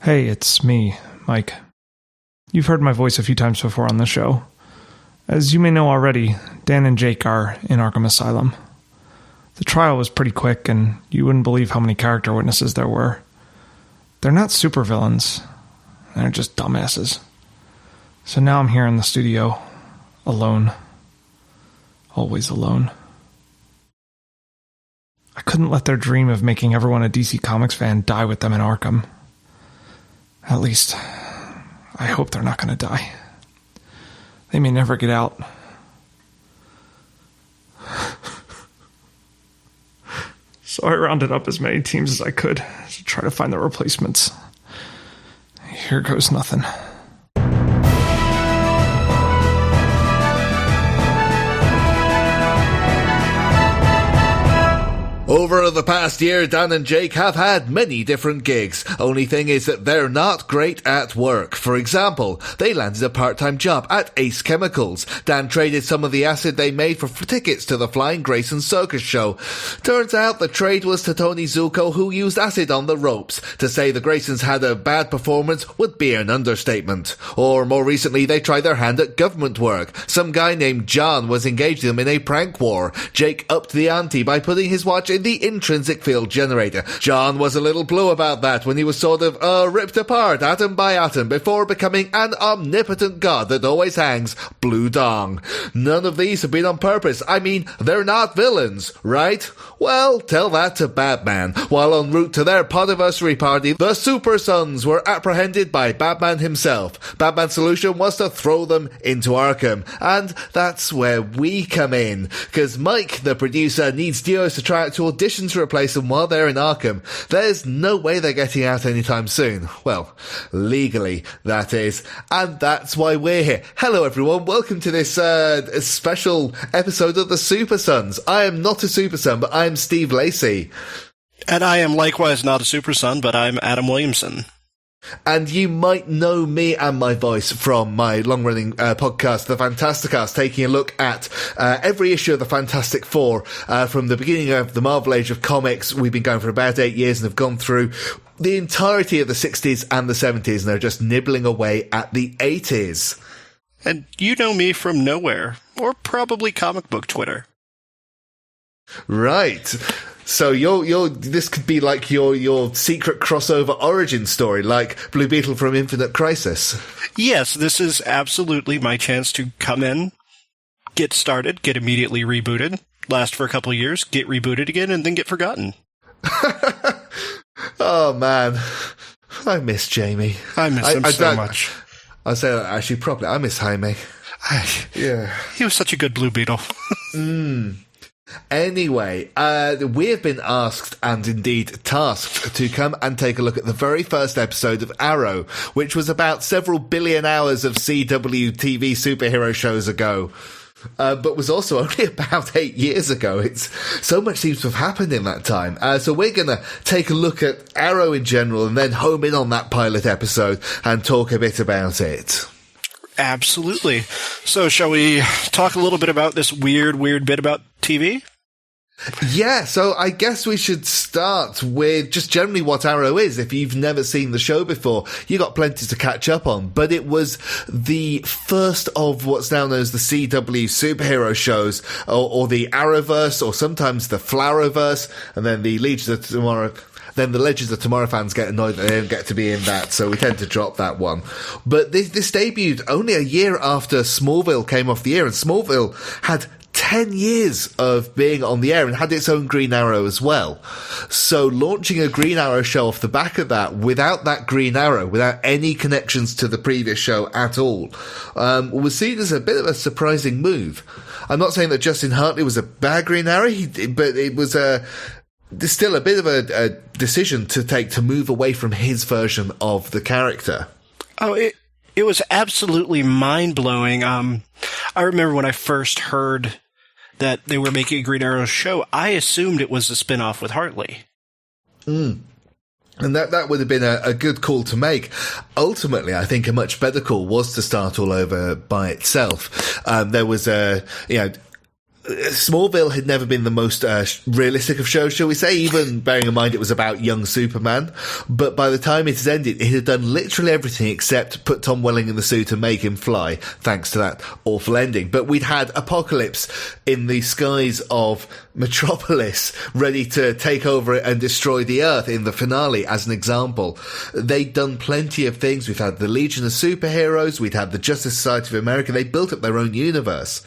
Hey, it's me, Mike. You've heard my voice a few times before on the show. As you may know already, Dan and Jake are in Arkham Asylum. The trial was pretty quick, and you wouldn't believe how many character witnesses there were. They're not supervillains. They're just dumbasses. So now I'm here in the studio, alone. Always alone. I couldn't let their dream of making everyone a DC Comics fan die with them in Arkham. At least, I hope they're not going to die. They may never get out. So I rounded up as many teams as I could to try to find the replacements. Here goes nothing. Over the past year, Dan and Jake have had many different gigs. Only thing is that they're not great at work. For example, they landed a part-time job at Ace Chemicals. Dan traded some of the acid they made for tickets to the Flying Grayson Circus show. Turns out the trade was to Tony Zuko, who used acid on the ropes. To say the Graysons had a bad performance would be an understatement. Or more recently, they tried their hand at government work. Some guy named John was engaged them in a prank war. Jake upped the ante by putting his watch in the intrinsic field generator. John was a little blue about that when he was sort of ripped apart atom by atom before becoming an omnipotent god that always hangs blue dong. None of these have been on purpose. I mean, they're not villains, right? Well, tell that to Batman. While en route to their podiversary party, the Super Sons were apprehended by Batman himself. Batman's solution was to throw them into Arkham, and that's where we come in. Because Mike, the producer, needs duos to try out to audition to replace them while they're in Arkham. There's no way they're getting out anytime soon. Well, legally, that is. And that's why we're here. Hello everyone, welcome to this special episode of the Super Sons. I am not a Super Son, but I am Steve Lacey. And I am likewise not a Super Son, but I'm Adam Williamson. And you might know me and my voice from my long-running podcast, The Fantasticast, taking a look at every issue of the Fantastic Four from the beginning of the Marvel Age of Comics. We've been going for about 8 years and have gone through the entirety of the 60s and the 70s, and they're just nibbling away at the 80s. And you know me from nowhere, or probably comic book Twitter. Right. So this could be like your secret crossover origin story, like Blue Beetle from Infinite Crisis. Yes, this is absolutely my chance to come in, get started, get immediately rebooted, last for a couple of years, get rebooted again, and then get forgotten. Oh, man. I miss Jamie. I miss him so much. I'll say that actually properly. I miss Jaime. Yeah. He was such a good Blue Beetle. Anyway, we have been asked and indeed tasked to come and take a look at the very first episode of Arrow, which was about several billion hours of CW TV superhero shows ago. But was also only about 8 years ago. It's so much seems to have happened in that time. So we're going to take a look at Arrow in general and then home in on that pilot episode and talk a bit about it. Absolutely. So shall we talk a little bit about this weird bit about TV? Yeah, so I guess we should start with just generally what Arrow is. If you've never seen the show before, you got plenty to catch up on. But it was the first of what's now known as the CW superhero shows, or the Arrowverse, or sometimes the Flowerverse, and then the Legions of Tomorrow. Then the Legends of Tomorrow fans get annoyed that they don't get to be in that, so we tend to drop that one. But this debuted only a year after Smallville came off the air, and Smallville had 10 years of being on the air and had its own Green Arrow as well. So launching a Green Arrow show off the back of that, without that Green Arrow, without any connections to the previous show at all, was seen as a bit of a surprising move. I'm not saying that Justin Hartley was a bad Green Arrow, but it was there's still a bit of a decision to take to move away from his version of the character. Oh, it was absolutely mind-blowing. I remember when I first heard that they were making a Green Arrow show, I assumed it was a spin-off with Hartley. And that would have been a good call to make. Ultimately, I think a much better call was to start all over by itself. There was Smallville had never been the most realistic of shows, shall we say, even bearing in mind it was about young Superman. But by the time it had ended, it had done literally everything except put Tom Welling in the suit and make him fly, thanks to that awful ending. But we'd had Apocalypse in the skies of Metropolis ready to take over and destroy the Earth in the finale, as an example. They'd done plenty of things. We've had the Legion of Superheroes, we'd had the Justice Society of America. They built up their own universe.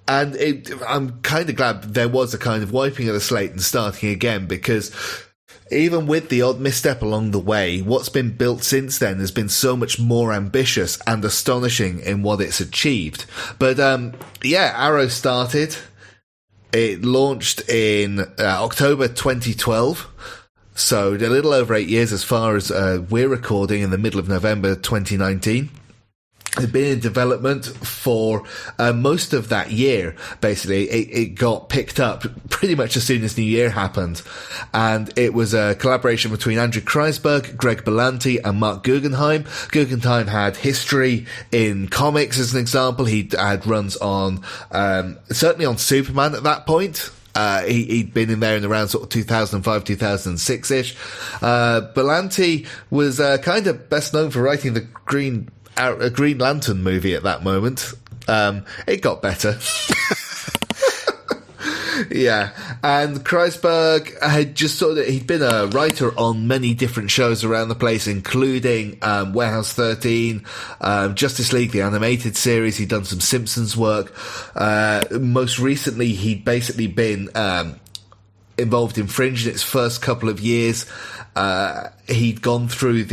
And I'm kind of glad there was a kind of wiping of the slate and starting again, because even with the odd misstep along the way, what's been built since then has been so much more ambitious and astonishing in what it's achieved. But Arrow started. It launched in October 2012. So a little over 8 years as far as we're recording, in the middle of November 2019. Had been in development for most of that year. Basically, it got picked up pretty much as soon as New Year happened, and it was a collaboration between Andrew Kreisberg, Greg Berlanti, and Mark Guggenheim. Guggenheim had history in comics, as an example. He had runs on certainly on Superman at that point. He'd been in there in around sort of 2005, 2006-ish. Berlanti was kind of best known for writing the a Green Lantern movie at that moment. It got better. Yeah. And Kreisberg had just he'd been a writer on many different shows around the place, including Warehouse 13, Justice League, the animated series. He'd done some Simpsons work. Most recently, he'd basically been involved in Fringe in its first couple of years. He'd gone through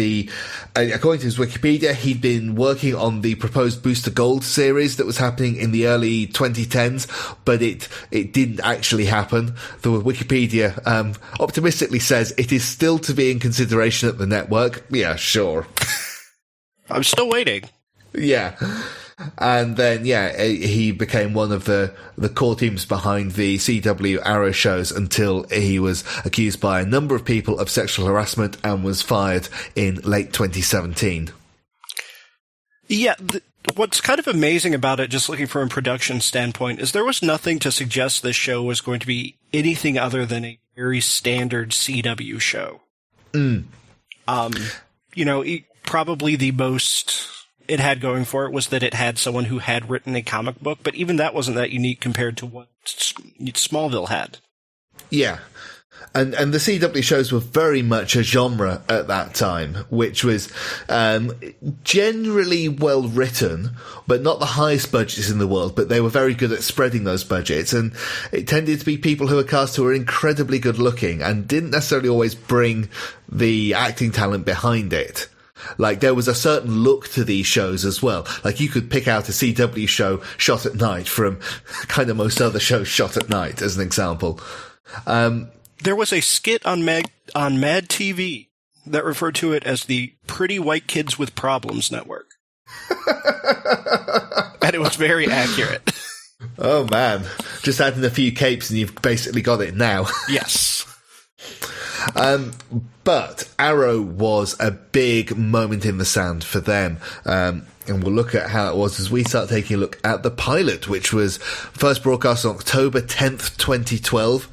according to his Wikipedia, he'd been working on the proposed Booster Gold series that was happening in the early 2010s, but it didn't actually happen. The Wikipedia optimistically says it is still to be in consideration at the network. Yeah, sure. I'm still waiting. Yeah. And then, he became one of the core teams behind the CW Arrow shows until he was accused by a number of people of sexual harassment and was fired in late 2017. Yeah, what's kind of amazing about it, just looking from a production standpoint, is there was nothing to suggest this show was going to be anything other than a very standard CW show. Probably the most it had going for it was that it had someone who had written a comic book, but even that wasn't that unique compared to what Smallville had. Yeah. And the CW shows were very much a genre at that time, which was generally well written, but not the highest budgets in the world, but they were very good at spreading those budgets. And it tended to be people who were cast who were incredibly good looking and didn't necessarily always bring the acting talent behind it. Like, there was a certain look to these shows as well. Like, you could pick out a CW show shot at night from kind of most other shows shot at night, as an example. There was a skit on Mad TV that referred to it as the Pretty White Kids with Problems Network. And it was very accurate. Oh, man. Just adding a few capes and you've basically got it now. Yes. But Arrow was a big moment in the sand for them. And we'll look at how it was as we start taking a look at the pilot, which was first broadcast on October 10th, 2012.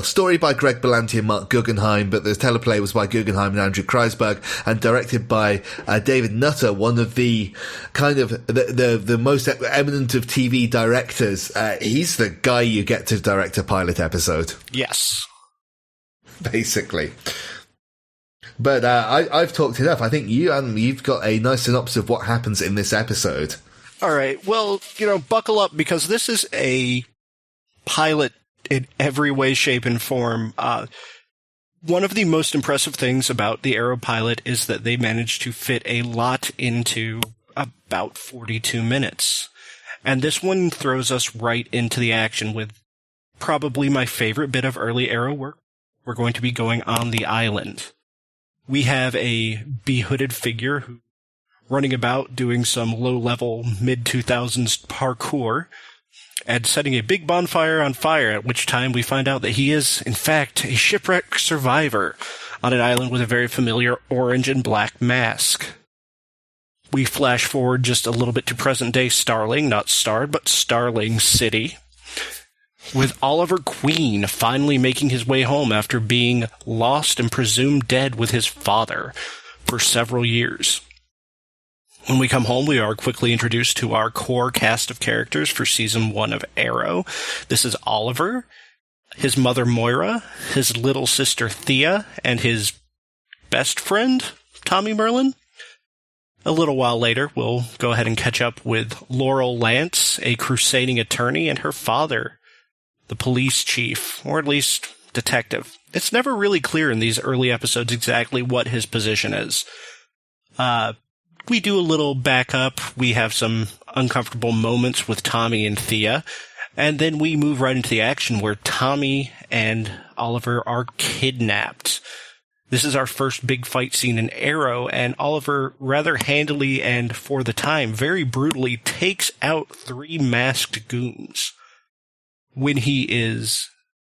Story by Greg Berlanti and Mark Guggenheim, but the teleplay was by Guggenheim and Andrew Kreisberg, and directed by David Nutter, one of the kind of the most eminent of TV directors. He's the guy you get to direct a pilot episode. Yes. Basically. But I've talked enough. I think you've got a nice synopsis of what happens in this episode. All right. Well, buckle up, because this is a pilot in every way, shape, and form. One of the most impressive things about the Arrow pilot is that they managed to fit a lot into about 42 minutes. And this one throws us right into the action with probably my favorite bit of early Arrow work. We're going to be going on the island. We have a behooded figure who running about doing some low-level mid-2000s parkour and setting a big bonfire on fire, at which time we find out that he is, in fact, a shipwreck survivor on an island with a very familiar orange and black mask. We flash forward just a little bit to present-day Starling, not Star, but Starling City, with Oliver Queen finally making his way home after being lost and presumed dead with his father for several years. When we come home, we are quickly introduced to our core cast of characters for Season 1 of Arrow. This is Oliver, his mother Moira, his little sister Thea, and his best friend, Tommy Merlin. A little while later, we'll go ahead and catch up with Laurel Lance, a crusading attorney, and her father, the police chief, or at least detective. It's never really clear in these early episodes exactly what his position is. We do a little backup. We have some uncomfortable moments with Tommy and Thea. And then we move right into the action where Tommy and Oliver are kidnapped. This is our first big fight scene in Arrow, and Oliver rather handily and, for the time, very brutally takes out 3 masked goons. When he is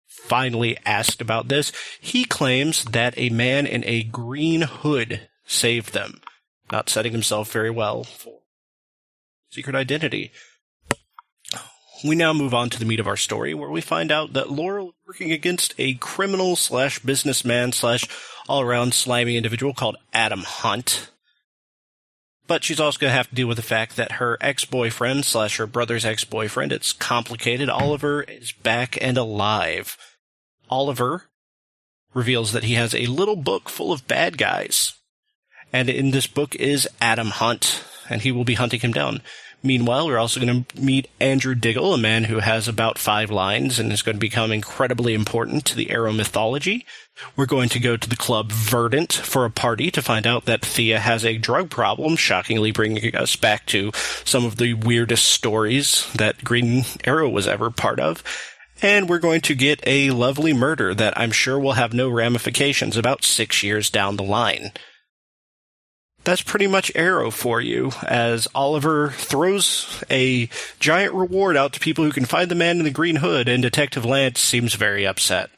finally asked about this, he claims that a man in a green hood saved them, not setting himself very well for secret identity. We now move on to the meat of our story, where we find out that Laurel is working against a criminal / businessman / all-around slimy individual called Adam Hunt. But she's also going to have to deal with the fact that her ex-boyfriend / her brother's ex-boyfriend, it's complicated, Oliver, is back and alive. Oliver reveals that he has a little book full of bad guys. And in this book is Adam Hunt, and he will be hunting him down. Meanwhile, we're also going to meet Andrew Diggle, a man who has about 5 lines and is going to become incredibly important to the Arrow mythology. We're going to go to the club Verdant for a party to find out that Thea has a drug problem, shockingly bringing us back to some of the weirdest stories that Green Arrow was ever part of. And we're going to get a lovely murder that I'm sure will have no ramifications about 6 years down the line. That's pretty much Arrow for you, as Oliver throws a giant reward out to people who can find the man in the green hood, and Detective Lance seems very upset.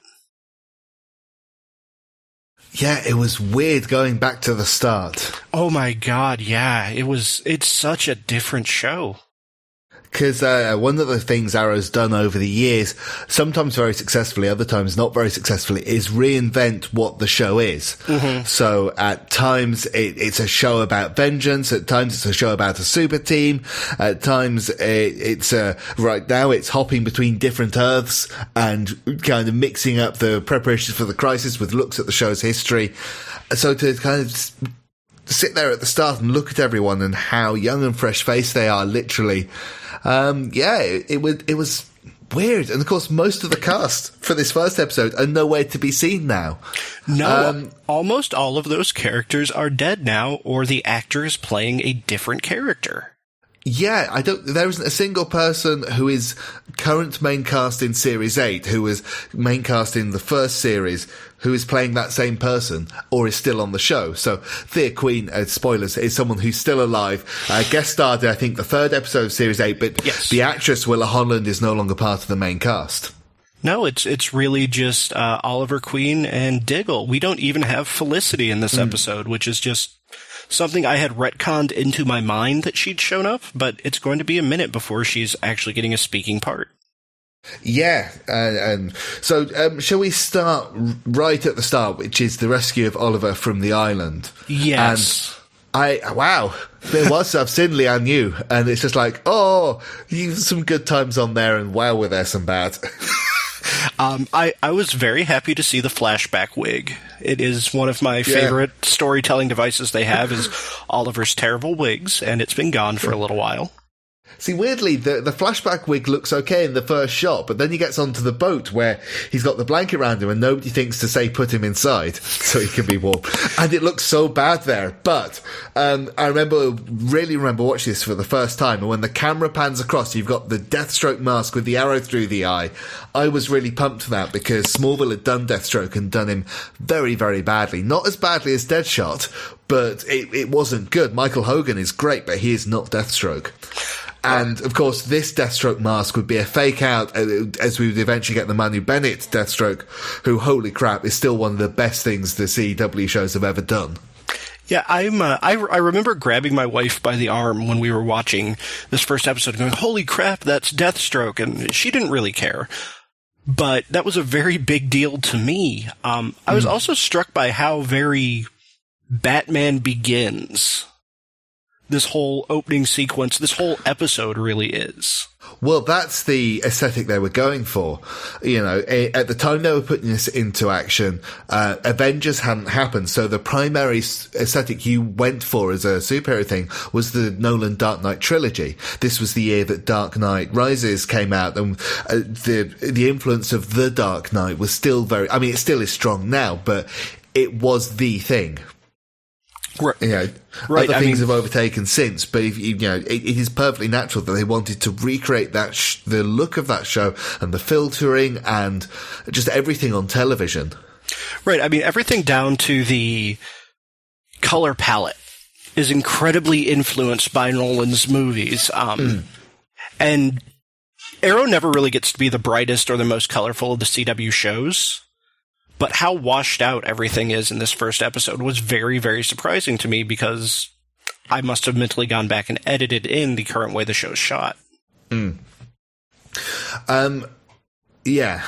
Yeah, it was weird going back to the start. Oh my god, yeah, it's such a different show. Because one of the things Arrow's done over the years, sometimes very successfully, other times not very successfully, is reinvent what the show is. Mm-hmm. So at times it's a show about vengeance, at times it's a show about a super team, at times it's right now it's hopping between different Earths and kind of mixing up the preparations for the crisis with looks at the show's history. So to kind of sit there at the start and look at everyone and how young and fresh-faced they are, literally. It was weird. And of course, most of the cast for this first episode are nowhere to be seen now. No, almost all of those characters are dead now, or the actor is playing a different character. Yeah, there isn't a single person who is current main cast in Series 8, who was main cast in the first series, who is playing that same person, or is still on the show. So, Thea Queen, spoilers, is someone who's still alive, guest starred, I think, the 3rd episode of Series 8, but yes. The actress Willa Holland is no longer part of the main cast. No, it's really just Oliver Queen and Diggle. We don't even have Felicity in this episode, which is just something I had retconned into my mind that she'd shown up, but it's going to be a minute before she's actually getting a speaking part. Yeah, and so shall we start right at the start, which is the rescue of Oliver from the island? Yes. And there was I've seen Lian Yu, and it's just like, oh, you've some good times on there, and wow, were there some bad. I was very happy to see the flashback wig. It is one of my favorite storytelling devices they have is Oliver's terrible wigs, and it's been gone for a little while. See, weirdly, the flashback wig looks okay in the first shot, but then he gets onto the boat where he's got the blanket around him and nobody thinks to say put him inside so he can be warm. And it looks so bad there. But I really remember watching this for the first time, and when the camera pans across, you've got the Deathstroke mask with the arrow through the eye. I was really pumped for that because Smallville had done Deathstroke and done him very, very badly. Not as badly as Deadshot, but it wasn't good. Michael Hogan is great, but he is not Deathstroke. And, of course, this Deathstroke mask would be a fake out as we would eventually get the Manu Bennett Deathstroke, who, holy crap, is still one of the best things the CW shows have ever done. Yeah, I remember grabbing my wife by the arm when we were watching this first episode and going, holy crap, that's Deathstroke, and she didn't really care. But that was a very big deal to me. I was also struck by how very Batman Begins this whole opening sequence, this whole episode really is. Well, that's the aesthetic they were going for. You know, at the time they were putting this into action, Avengers hadn't happened, so the primary aesthetic you went for as a superhero thing was the Nolan Dark Knight trilogy. This was the year that Dark Knight Rises came out, and the influence of The Dark Knight was still very, I mean, it still is strong now, but it was the thing. Right. You know, right. Other things have overtaken since, but if you know, it is perfectly natural that they wanted to recreate that the look of that show and the filtering and just everything on television. Right. I mean, everything down to the color palette is incredibly influenced by Nolan's movies. And Arrow never really gets to be the brightest or the most colorful of the CW shows. But how washed out everything is in this first episode was very, very surprising to me because I must have mentally gone back and edited in the current way the show's shot. Yeah.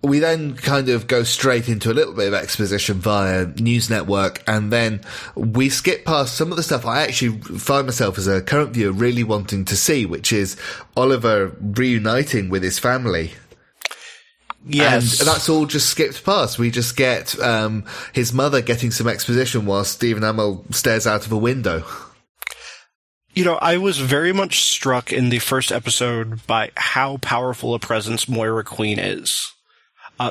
We then kind of go straight into a little bit of exposition via News Network, and then we skip past some of the stuff I actually find myself as a current viewer really wanting to see, which is Oliver reuniting with his family. Yes. And that's all just skipped past. We just get his mother getting some exposition while Stephen Amell stares out of a window. You know, I was very much struck in the first episode by how powerful a presence Moira Queen is.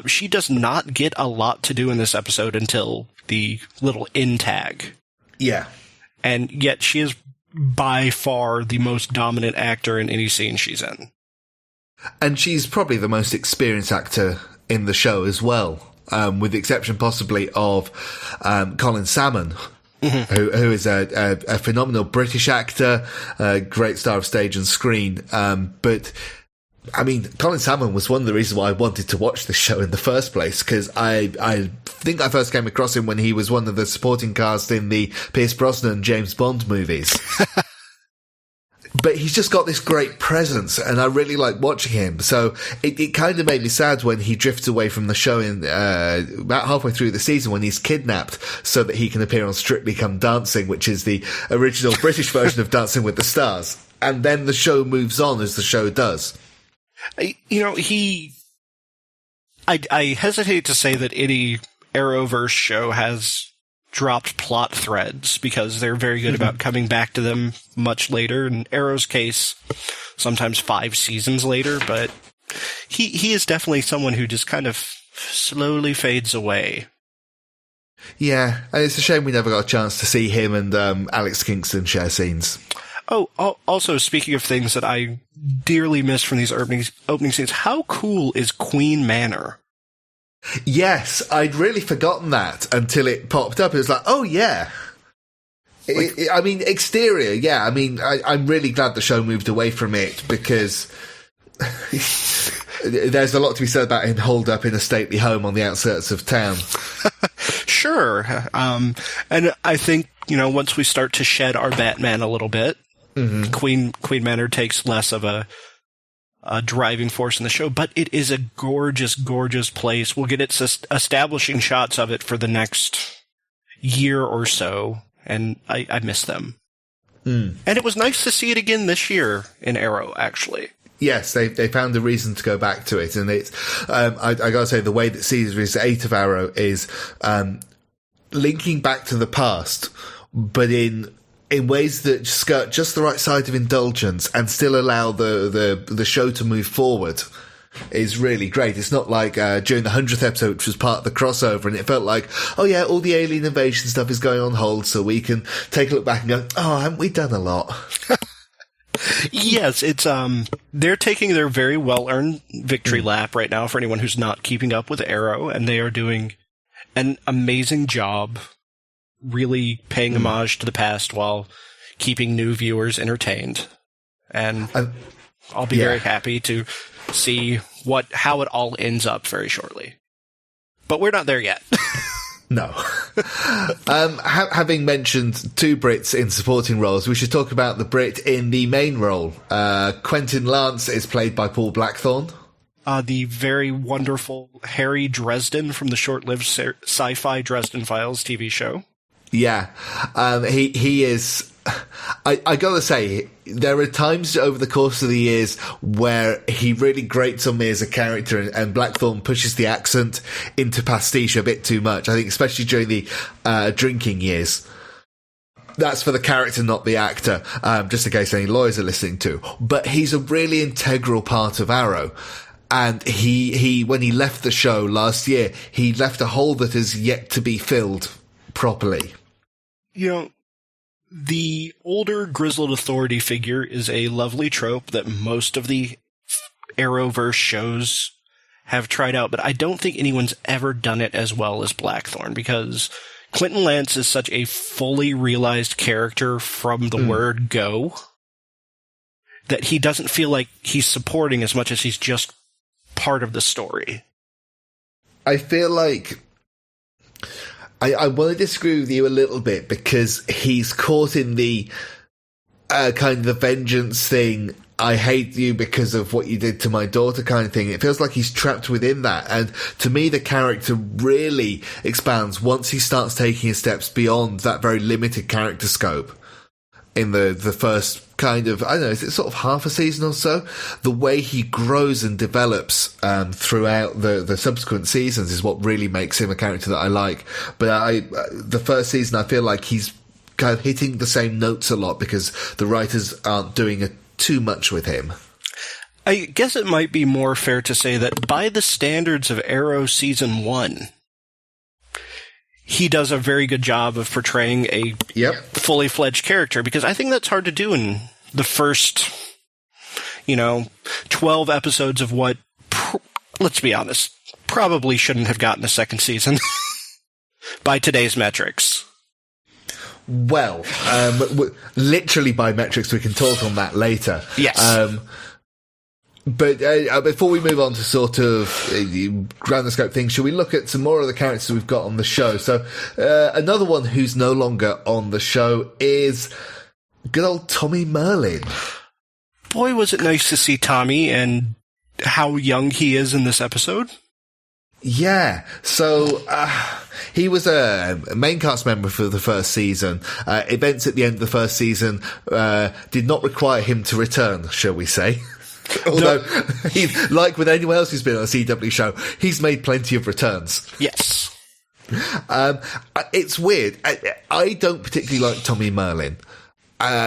She does not get a lot to do in this episode until the little in tag. Yeah. And yet she is by far the most dominant actor in any scene she's in. And she's probably the most experienced actor in the show as well, with the exception possibly of Colin Salmon, who is a phenomenal British actor, a great star of stage and screen. But, I mean, Colin Salmon was one of the reasons why I wanted to watch this show in the first place, because I think I first came across him when he was one of the supporting cast in the Pierce Brosnan James Bond movies. But he's just got this great presence, and I really like watching him. So it kind of made me sad when he drifts away from the show in about halfway through the season when he's kidnapped so that he can appear on Strictly Come Dancing, which is the original British version of Dancing with the Stars. And then the show moves on as the show does. You know, I hesitate to say that any Arrowverse show has dropped plot threads because they're very good about coming back to them much later. In Arrow's case, sometimes 5 seasons later, but he is definitely someone who just kind of slowly fades away. Yeah, and it's a shame we never got a chance to see him and Alex Kingston share scenes. Oh, also, speaking of things that I dearly missed from these opening scenes, how cool is Queen Manor? Yes, I'd really forgotten that until it popped up. It was like, oh yeah. I mean, exterior, yeah. I mean, I'm really glad the show moved away from it because there's a lot to be said about him holed up in a stately home on the outskirts of town. Sure. And I think, you know, once we start to shed our Batman a little bit, Queen Manor takes less of a driving force in the show, but it is a gorgeous, gorgeous place. We'll get its establishing shots of it for the next year or so, and I miss them. And it was nice to see it again this year in Arrow, actually. Yes, they found a reason to go back to it, and it's I gotta say the way that Series 8 of Arrow is linking back to the past, but in ways that skirt just the right side of indulgence and still allow the show to move forward is really great. It's not like during the 100th episode, which was part of the crossover, and it felt like, oh yeah, all the alien invasion stuff is going on hold, so we can take a look back and go, oh, haven't we done a lot? Yes, it's they're taking their very well-earned victory lap right now for anyone who's not keeping up with Arrow, and they are doing an amazing job really paying homage to the past while keeping new viewers entertained. And I'll be very happy to see how it all ends up very shortly. But we're not there yet. No. Having mentioned two Brits in supporting roles, we should talk about the Brit in the main role. Quentin Lance is played by Paul Blackthorne. The very wonderful Harry Dresden from the short-lived sci-fi Dresden Files TV show. Yeah. He is... I gotta say, there are times over the course of the years where he really grates on me as a character, and Blackthorne pushes the accent into pastiche a bit too much. I think especially during the drinking years. That's for the character, not the actor, just in case any lawyers are listening to. But he's a really integral part of Arrow. And he when he left the show last year, he left a hole that is yet to be filled properly. You know, the older grizzled authority figure is a lovely trope that most of the Arrowverse shows have tried out, but I don't think anyone's ever done it as well as Blackthorne, because Quentin Lance is such a fully realized character from the word go that he doesn't feel like he's supporting as much as he's just part of the story. I feel like I want to disagree with you a little bit, because he's caught in the kind of the vengeance thing. I hate you because of what you did to my daughter kind of thing. It feels like he's trapped within that. And to me, the character really expands once he starts taking his steps beyond that very limited character scope. In the first kind of, I don't know, is it sort of half a season or so? The way he grows and develops throughout the subsequent seasons is what really makes him a character that I like. But the first season, I feel like he's kind of hitting the same notes a lot because the writers aren't doing too much with him. I guess it might be more fair to say that by the standards of Arrow Season 1, he does a very good job of portraying a fully fledged character, because I think that's hard to do in the first, 12 episodes of what, let's be honest, probably shouldn't have gotten a second season by today's metrics. Well, literally by metrics, we can talk on that later. Yes. But before we move on to sort of ground the scope things, shall we look at some more of the characters we've got on the show? So another one who's no longer on the show is good old Tommy Merlin. Boy, was it nice to see Tommy and how young he is in this episode. Yeah, so he was a main cast member for the first season. Events at the end of the first season did not require him to return, shall we say. Although, like with anyone else who's been on a CW show, he's made plenty of returns. Yes. It's weird. I don't particularly like Tommy Merlin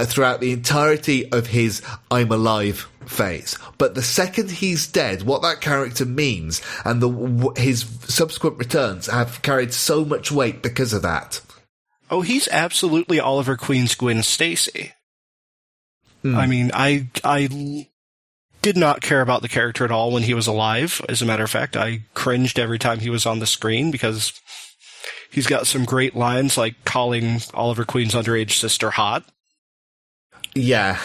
throughout the entirety of his I'm Alive phase. But the second he's dead, what that character means and his subsequent returns have carried so much weight because of that. Oh, he's absolutely Oliver Queen's Gwen Stacy. I mean, I did not care about the character at all when he was alive. As a matter of fact, I cringed every time he was on the screen because he's got some great lines like calling Oliver Queen's underage sister hot. Yeah.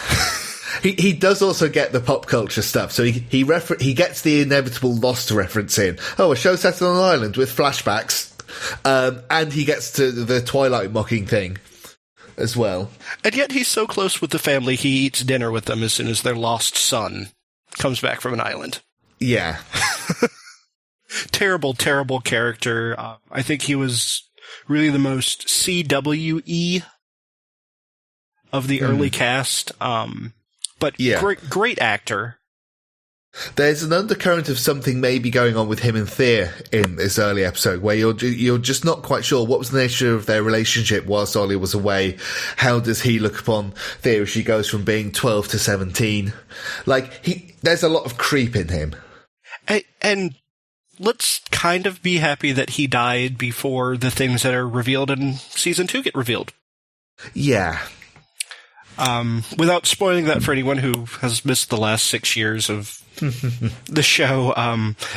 He does also get the pop culture stuff. So he gets the inevitable Lost reference in. Oh, a show set on an island with flashbacks. And he gets to the Twilight mocking thing as well. And yet he's so close with the family, he eats dinner with them as soon as their lost son comes back from an island. Yeah. Terrible, terrible character. I think he was really the most CWE of the early cast. But great actor. There's an undercurrent of something maybe going on with him and Thea in this early episode where you're just not quite sure what was the nature of their relationship whilst Ollie was away. How does he look upon Thea as she goes from being 12 to 17? There's a lot of creep in him. And let's kind of be happy that he died before the things that are revealed in season 2 get revealed. Yeah. Without spoiling that for anyone who has missed the last 6 years of the show,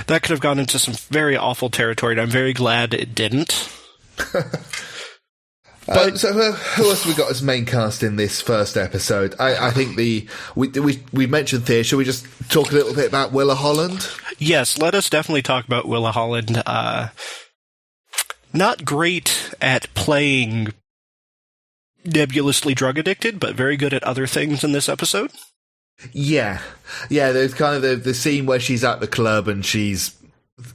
that could have gone into some very awful territory, and I'm very glad it didn't. But so who else have we got as main cast in this first episode? I think we mentioned Thea. Shall we just talk a little bit about Willa Holland? Yes, let us definitely talk about Willa Holland. not great at playing nebulously drug addicted, but very good at other things in this episode. Yeah. There's kind of the scene where she's at the club and she's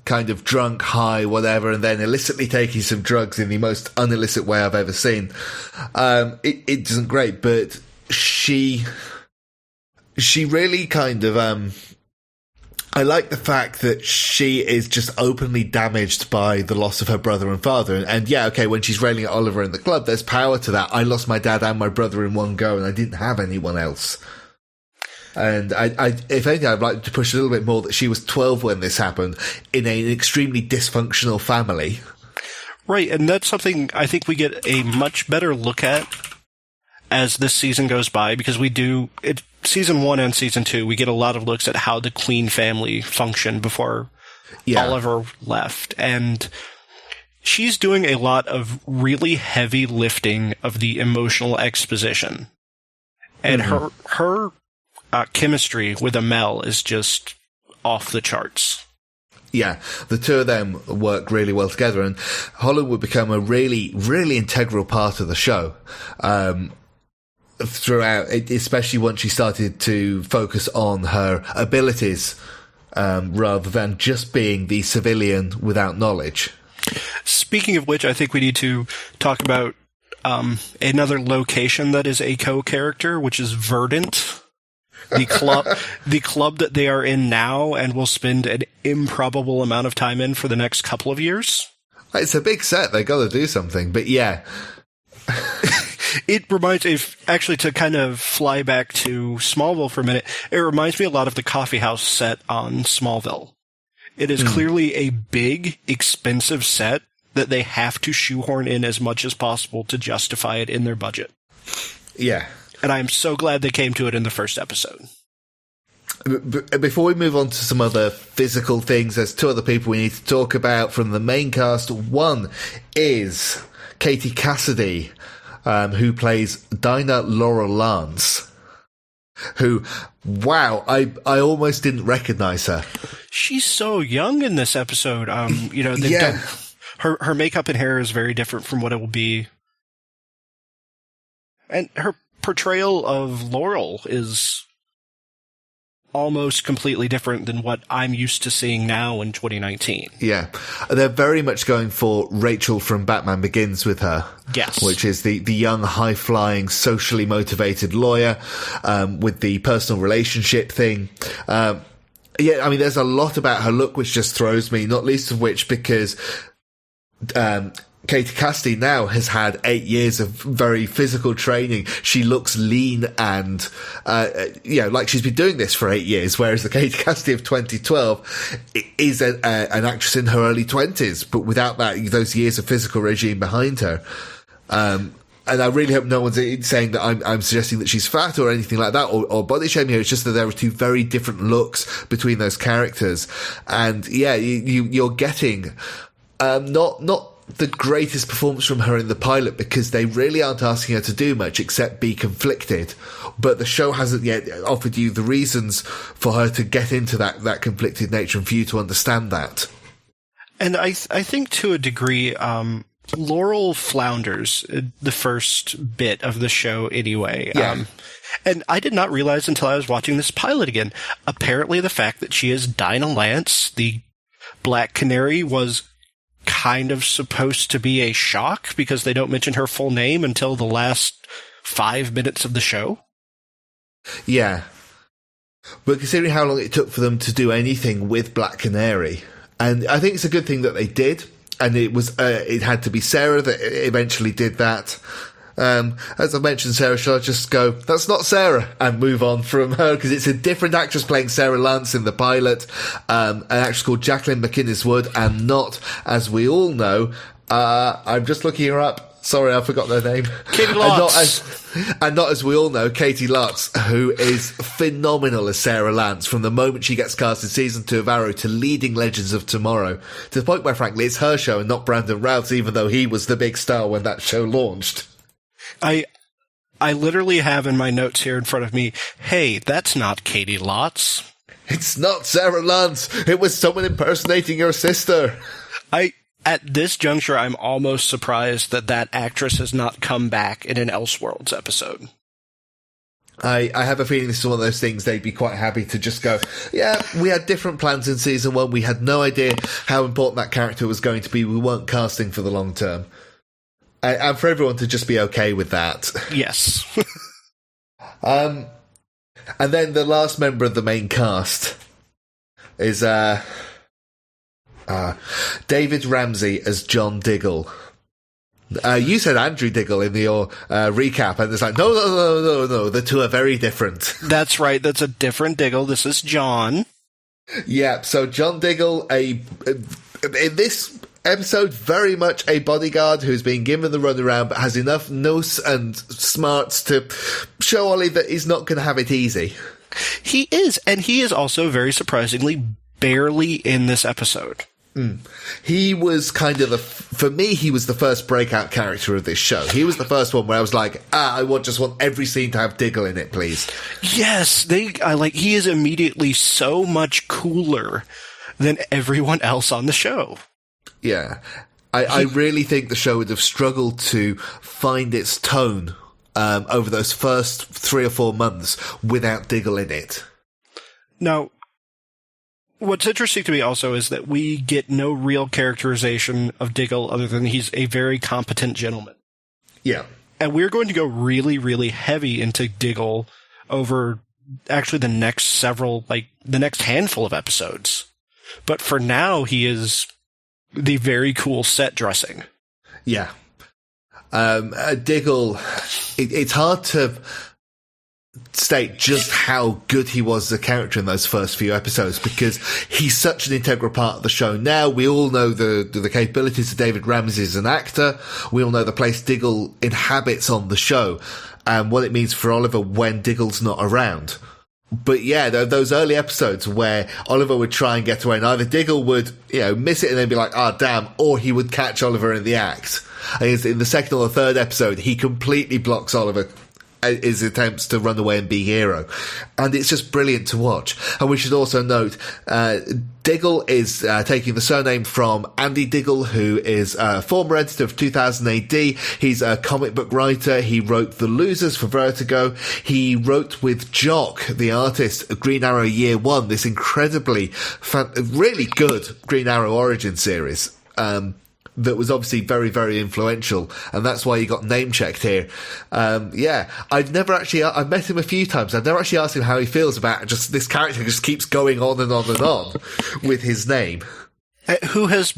kind of drunk, high, whatever, and then illicitly taking some drugs in the most unillicit way I've ever seen. It isn't great, but she really kind of, I like the fact that she is just openly damaged by the loss of her brother and father. And yeah, okay, when she's railing at Oliver in the club, there's power to that. I lost my dad and my brother in one go, and I didn't have anyone else. And I if anything, I'd like to push a little bit more that she was 12 when this happened in an extremely dysfunctional family. Right, and that's something I think we get a much better look at as this season goes by, because we do it. Season 1 and Season 2, we get a lot of looks at how the Queen family functioned before Oliver left. And she's doing a lot of really heavy lifting of the emotional exposition. And her chemistry with Amel is just off the charts. Yeah, the two of them work really well together, and Holland would become a really, really integral part of the show. Throughout, especially once she started to focus on her abilities rather than just being the civilian without knowledge. Speaking of which, I think we need to talk about another location that is a co-character, which is Verdant, the club that they are in now and will spend an improbable amount of time in for the next couple of years. It's a big set. They got to do something, but yeah. It reminds me, actually, to kind of fly back to Smallville for a minute, it reminds me a lot of the coffee house set on Smallville. It is clearly a big, expensive set that they have to shoehorn in as much as possible to justify it in their budget. Yeah. And I'm so glad they came to it in the first episode. Before we move on to some other physical things, there's two other people we need to talk about from the main cast. One is Katie Cassidy, who plays Dinah Laurel Lance, who, wow, I almost didn't recognize her. She's so young in this episode. They've done, her makeup and hair is very different from what it will be. And her portrayal of Laurel is almost completely different than what I'm used to seeing now in 2019. Yeah. They're very much going for Rachel from Batman Begins with her. Yes. Which is the young, high-flying, socially motivated lawyer, with the personal relationship thing. There's a lot about her look which just throws me, not least of which because Katie Cassidy now has had 8 years of very physical training. She looks lean and, like she's been doing this for 8 years, whereas the Katie Cassidy of 2012 is an actress in her early 20s, but without those years of physical regime behind her. And I really hope no one's saying that I'm suggesting that she's fat or anything like that, or body shaming her. It's just that there are two very different looks between those characters. And yeah, you're getting, not the greatest performance from her in the pilot, because they really aren't asking her to do much except be conflicted. But the show hasn't yet offered you the reasons for her to get into that conflicted nature and for you to understand that. And I think to a degree, Laurel flounders the first bit of the show anyway. Yeah. And I did not realize until I was watching this pilot again. Apparently the fact that she is Dinah Lance, the Black Canary, was kind of supposed to be a shock because they don't mention her full name until the last 5 minutes of the show. Yeah. But considering how long it took for them to do anything with Black Canary, and I think it's a good thing that they did, and it had to be Sarah that eventually did that. As I mentioned, Sarah, shall I just go, that's not Sarah, and move on from her, because it's a different actress playing Sarah Lance in the pilot, an actress called Jacqueline McInnes Wood, and not, as we all know, I'm just looking her up. Sorry, I forgot their name. Katie Lotz. And not as we all know, Katie Lotz, who is phenomenal as Sarah Lance from the moment she gets cast in season 2 of Arrow to leading Legends of Tomorrow, to the point where, frankly, it's her show and not Brandon Routh's, even though he was the big star when that show launched. I literally have in my notes here in front of me, hey, that's not Katie Lotz. It's not Sarah Lance. It was someone impersonating your sister. At this juncture, I'm almost surprised that actress has not come back in an Elseworlds episode. I have a feeling this is one of those things they'd be quite happy to just go, yeah, we had different plans in season 1. We had no idea how important that character was going to be. We weren't casting for the long term. And for everyone to just be okay with that. Yes. And then the last member of the main cast is David Ramsey as John Diggle. You said Andrew Diggle in your recap, and it's like, no, the two are very different. That's right, that's a different Diggle. This is John. Yeah, so John Diggle, in this episode, very much a bodyguard who's being given the runaround, but has enough nous and smarts to show Ollie that he's not going to have it easy. He is, and he is also, very surprisingly, barely in this episode. He was kind of for me, he was the first breakout character of this show. He was the first one where I was like, I just want every scene to have Diggle in it, please. Yes, he is immediately so much cooler than everyone else on the show. Yeah. I really think the show would have struggled to find its tone over those first 3 or 4 months without Diggle in it. Now, what's interesting to me also is that we get no real characterization of Diggle other than he's a very competent gentleman. Yeah. And we're going to go really, really heavy into Diggle over actually the next handful of episodes. But for now, he is the very cool set dressing. Yeah. Diggle, it's hard to state just how good he was as a character in those first few episodes, because he's such an integral part of the show now. We all know the capabilities of David Ramsey as an actor. We all know the place Diggle inhabits on the show and what it means for Oliver when Diggle's not around. But yeah, those early episodes where Oliver would try and get away, and either Diggle would, miss it and then be like, damn, or he would catch Oliver in the act. And in the second or the third episode, he completely blocks Oliver his attempts to run away and be hero. And it's just brilliant to watch. And we should also note, Diggle is taking the surname from Andy Diggle, who is a former editor of 2000 AD. He's a comic book writer. He wrote The Losers for Vertigo. He wrote with Jock, the artist, Green Arrow Year One, this incredibly, really good Green Arrow origin series. That was obviously very, very influential, and that's why he got name-checked here. I've met him a few times. I've never actually asked him how he feels about just this character just keeps going on and on and on with his name. Who had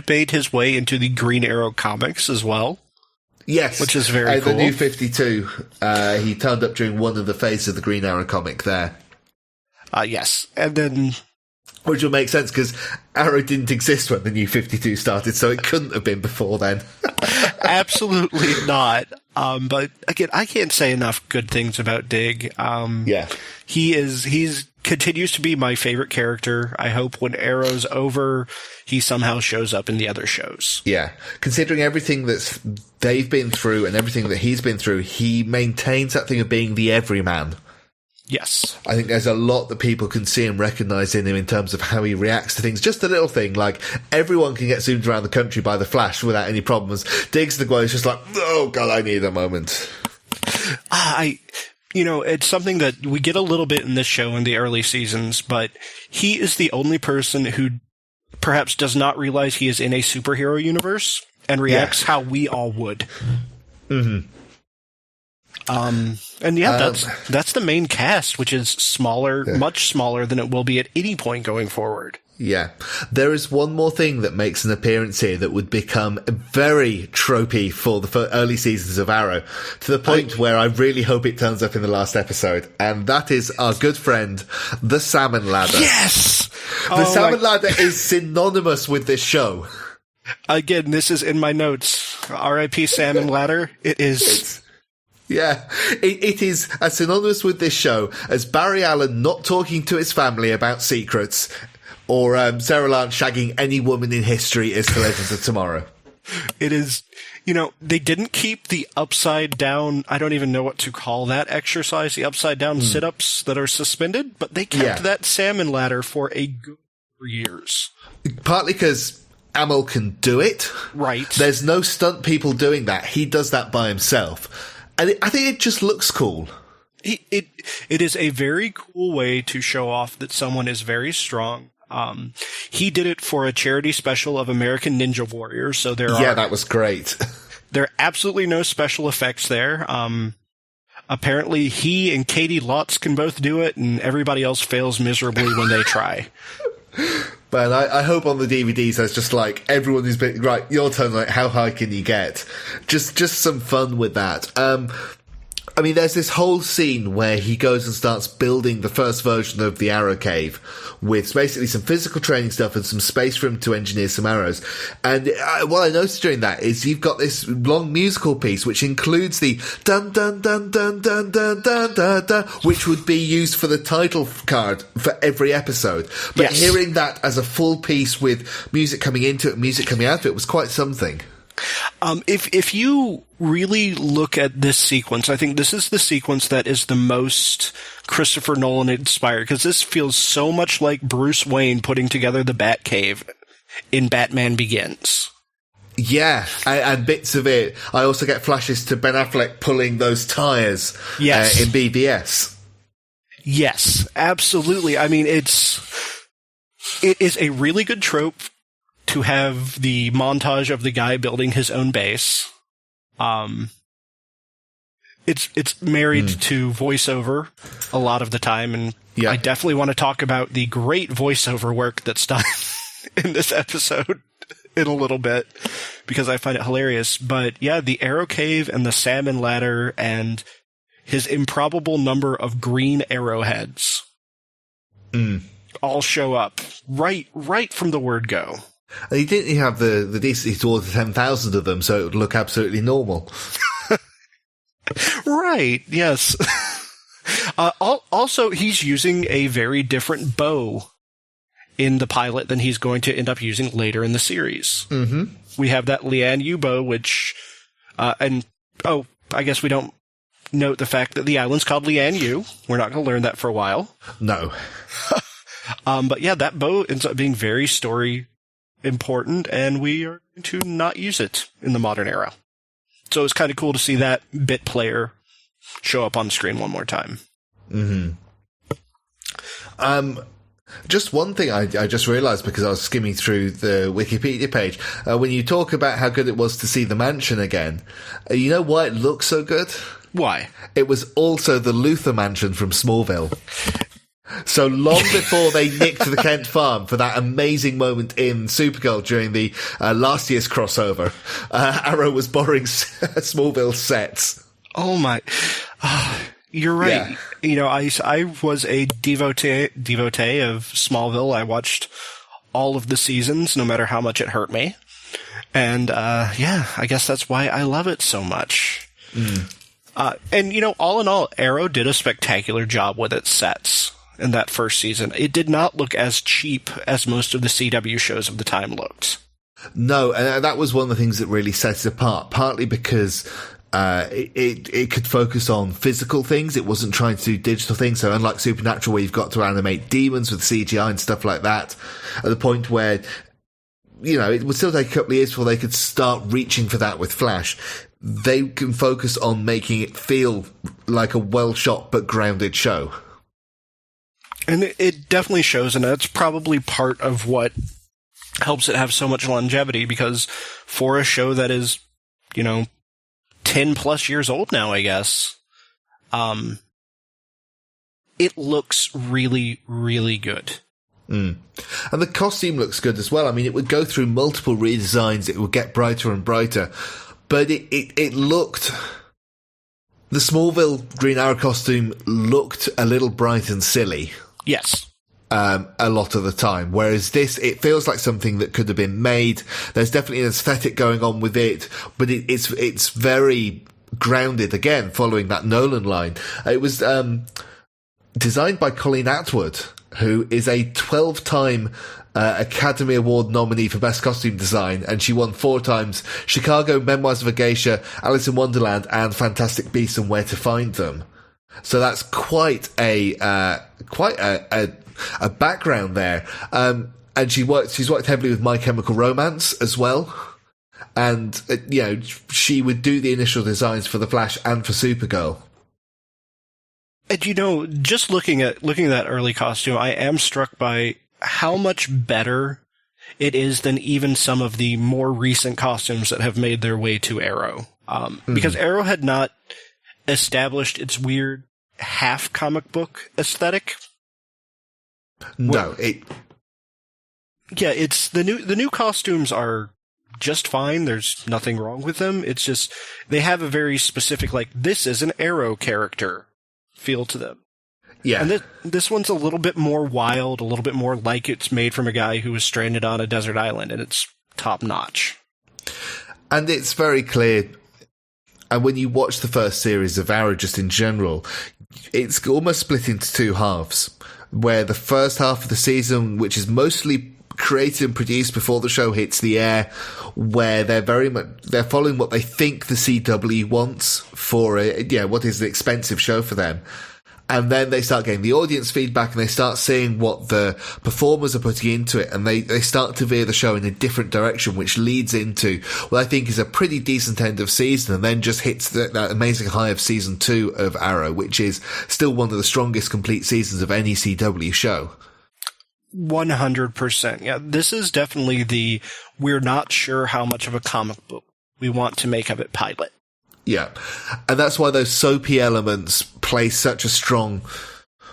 made his way into the Green Arrow comics as well? Yes. Which is very cool. The New 52, he turned up during one of the phases of the Green Arrow comic there. Yes. And then... Which would make sense, because Arrow didn't exist when the New 52 started, so it couldn't have been before then. Absolutely not. But again, I can't say enough good things about Dig. Yeah. He's continues to be my favorite character. I hope when Arrow's over, he somehow shows up in the other shows. Yeah. Considering everything that they've been through and everything that he's been through, he maintains that thing of being the everyman. Yes. I think there's a lot that people can see and recognise in him in terms of how he reacts to things. Just a little thing, like everyone can get zoomed around the country by the Flash without any problems. Diggs the guy is just like, oh God, I need a moment. It's something that we get a little bit in this show in the early seasons, but he is the only person who perhaps does not realize he is in a superhero universe and reacts how we all would. Mm-hmm. That's the main cast, which is smaller, much smaller than it will be at any point going forward. Yeah. There is one more thing that makes an appearance here that would become very tropey for the early seasons of Arrow, to the point where I really hope it turns up in the last episode, and that is our good friend, the Salmon Ladder. Yes! The Salmon Ladder is synonymous with this show. Again, this is in my notes. R.I.P. Salmon Ladder. It is... Yeah, it is as synonymous with this show as Barry Allen not talking to his family about secrets, or Sarah Lance shagging any woman in history is to Legends of Tomorrow. It is, they didn't keep the upside down, I don't even know what to call that exercise, the upside down sit-ups that are suspended, but they kept that salmon ladder for a good 4 years. Partly because Amell can do it. Right. There's no stunt people doing that. He does that by himself. And I think it just looks cool. It is a very cool way to show off that someone is very strong. He did it for a charity special of American Ninja Warrior, so that was great. There are absolutely no special effects there. Apparently he and Katie Lotz can both do it, and everybody else fails miserably when they try. But I hope on the DVDs there's just like everyone who's been right. Your turn. Like, how high can you get? Just some fun with that. I mean, there's this whole scene where he goes and starts building the first version of the arrow cave with basically some physical training stuff and some space for him to engineer some arrows. And what I noticed during that is you've got this long musical piece which includes the dun dun dun dun dun dun dun dun dun, which would be used for the title card for every episode. But hearing that as a full piece with music coming into it, music coming out of it was quite something. If you really look at this sequence, I think this is the sequence that is the most Christopher Nolan inspired, because this feels so much like Bruce Wayne putting together the Batcave in Batman Begins. Yeah, and bits of it. I also get flashes to Ben Affleck pulling those tires in BVS. Yes, absolutely. I mean, it is a really good trope to have the montage of the guy building his own base. It's married to voiceover a lot of the time, and I definitely want to talk about the great voiceover work that's done in this episode in a little bit, because I find it hilarious. But yeah, the arrow cave and the salmon ladder and his improbable number of green arrowheads all show up right from the word go. And he didn't have the decency to order 10,000 of them, so it would look absolutely normal. Right, yes. Also, he's using a very different bow in the pilot than he's going to end up using later in the series. Mm-hmm. We have that Lian Yu bow, which... I guess we don't note the fact that the island's called Lian Yu. We're not going to learn that for a while. No. But yeah, that bow ends up being very story important, and we are going to not use it in the modern era. So it's kind of cool to see that bit player show up on the screen one more time. Mm-hmm. Just one thing I just realized because I was skimming through the Wikipedia page. When you talk about how good it was to see the mansion again, you know why it looks so good? Why? It was also the Luthor mansion from Smallville. So long before they nicked the Kent farm for that amazing moment in Supergirl during the last year's crossover, Arrow was borrowing Smallville sets. Oh my... You're right. Yeah. You know, I was a devotee of Smallville. I watched all of the seasons, no matter how much it hurt me. And, I guess that's why I love it so much. And, you know, all in all, Arrow did a spectacular job with its sets in that first season. It did not look as cheap as most of the CW shows of the time looked. No, and that was one of the things that really sets it apart, partly because it could focus on physical things. It wasn't trying to do digital things. So unlike Supernatural, where you've got to animate demons with CGI and stuff like that, at the point where, you know, it would still take a couple of years before they could start reaching for that with Flash. They can focus on making it feel like a well-shot but grounded show. And it definitely shows, and that's probably part of what helps it have so much longevity, because for a show that is, you know, 10 plus years old now, I guess, it looks really, really good. And the costume looks good as well. I mean, it would go through multiple redesigns. It would get brighter and brighter, but it looked... The Smallville Green Arrow costume looked a little bright and silly. Yes. A lot of the time. Whereas this, it feels like something that could have been made. There's definitely an aesthetic going on with it, but it's very grounded, again, following that Nolan line. It was designed by Colleen Atwood, who is a 12-time Academy Award nominee for Best Costume Design, and she won 4 times Chicago, Memoirs of a Geisha, Alice in Wonderland, and Fantastic Beasts and Where to Find Them. So that's quite a background there. And and she's worked heavily with My Chemical Romance as well. And, she would do the initial designs for The Flash and for Supergirl. And just looking at that early costume, I am struck by how much better it is than even some of the more recent costumes that have made their way to Arrow. Because Arrow had not established its weird half comic book aesthetic. No, it's the new costumes are just fine. There's nothing wrong with them. It's just they have a very specific, this is an Arrow character feel to them. Yeah. And this one's a little bit more wild, a little bit more like it's made from a guy who was stranded on a desert island, and it's top notch. And it's very clear. And when you watch the first series of Arrow, just in general, it's almost split into two halves, where the first half of the season, which is mostly created and produced before the show hits the air, where they're following what they think the CW wants for what is an expensive show for them. And then they start getting the audience feedback, and they start seeing what the performers are putting into it, and they start to veer the show in a different direction, which leads into what I think is a pretty decent end of season, and then just hits that amazing high of season 2 of Arrow, which is still one of the strongest complete seasons of any CW show. 100%. Yeah, this is definitely we're not sure how much of a comic book we want to make of it pilot. Yeah. And that's why those soapy elements play such a strong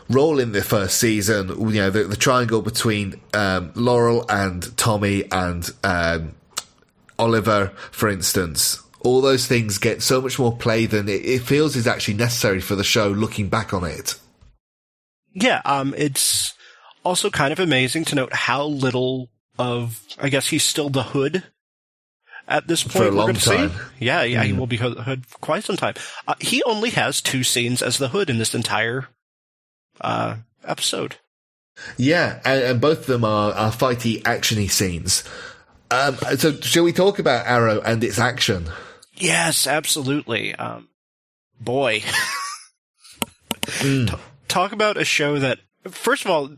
role in the first season. The triangle between Laurel and Tommy and Oliver, for instance. All those things get so much more play than it feels is actually necessary for the show looking back on it. Yeah, it's also kind of amazing to note how little of, I guess he's still the Hood at this point. For a long time. Yeah, he will be Hood for quite some time. He only has 2 scenes as the Hood in this entire episode. Yeah, and both of them are fighty, actiony scenes. So shall we talk about Arrow and its action? Yes, absolutely. Boy. Talk about a show that, first of all,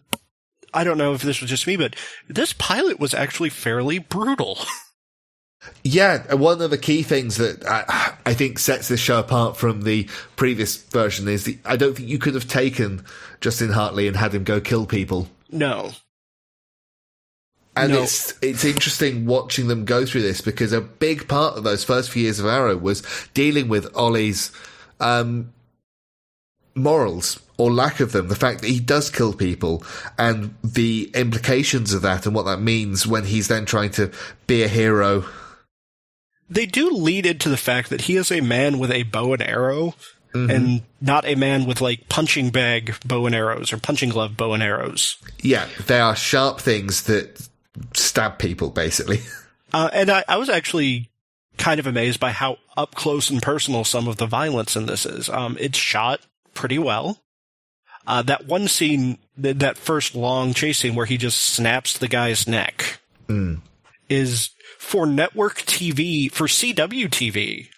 I don't know if this was just me, but this pilot was actually fairly brutal. Yeah, one of the key things that I think sets this show apart from the previous version is I don't think you could have taken Justin Hartley and had him go kill people. No. And it's interesting watching them go through this, because a big part of those first few years of Arrow was dealing with Ollie's morals, or lack of them, the fact that he does kill people, and the implications of that and what that means when he's then trying to be a hero. They do lead into the fact that he is a man with a bow and arrow, and not a man with, punching bag bow and arrows, or punching glove bow and arrows. Yeah, they are sharp things that stab people, basically. And I was actually kind of amazed by how up close and personal some of the violence in this is. It's shot pretty well. That one scene, that first long chase scene where he just snaps the guy's neck, is, for network TV, for CW TV,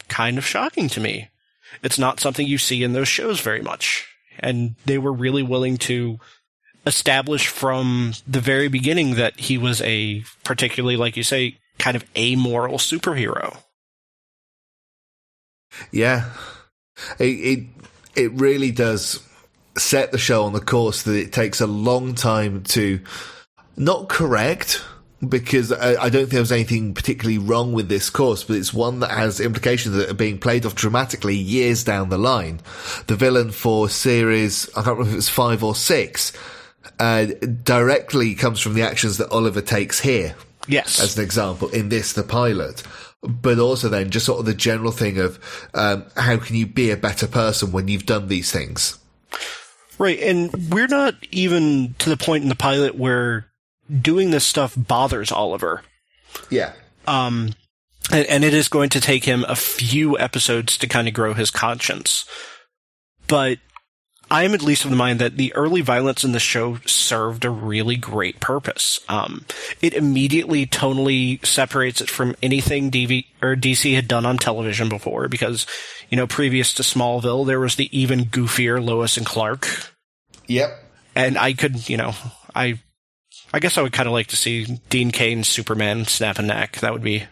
kind of shocking to me. It's not something you see in those shows very much. And they were really willing to establish from the very beginning that he was a, particularly, like you say, kind of amoral superhero. Yeah. It really does set the show on the course that it takes a long time to not correct, because I don't think there was anything particularly wrong with this course, but it's one that has implications that are being played off dramatically years down the line. The villain for series, I can't remember if it was 5 or 6, directly comes from the actions that Oliver takes here. Yes. As an example, in this, the pilot. But also then just sort of the general thing of how can you be a better person when you've done these things? Right, and we're not even to the point in the pilot where doing this stuff bothers Oliver. Yeah. And it is going to take him a few episodes to kind of grow his conscience. But I am at least of the mind that the early violence in the show served a really great purpose. It immediately tonally separates it from anything DC had done on television before, because, previous to Smallville, there was the even goofier Lois and Clark. Yep. And I could, I guess I would kind of like to see Dean Cain's Superman snap a neck. That would be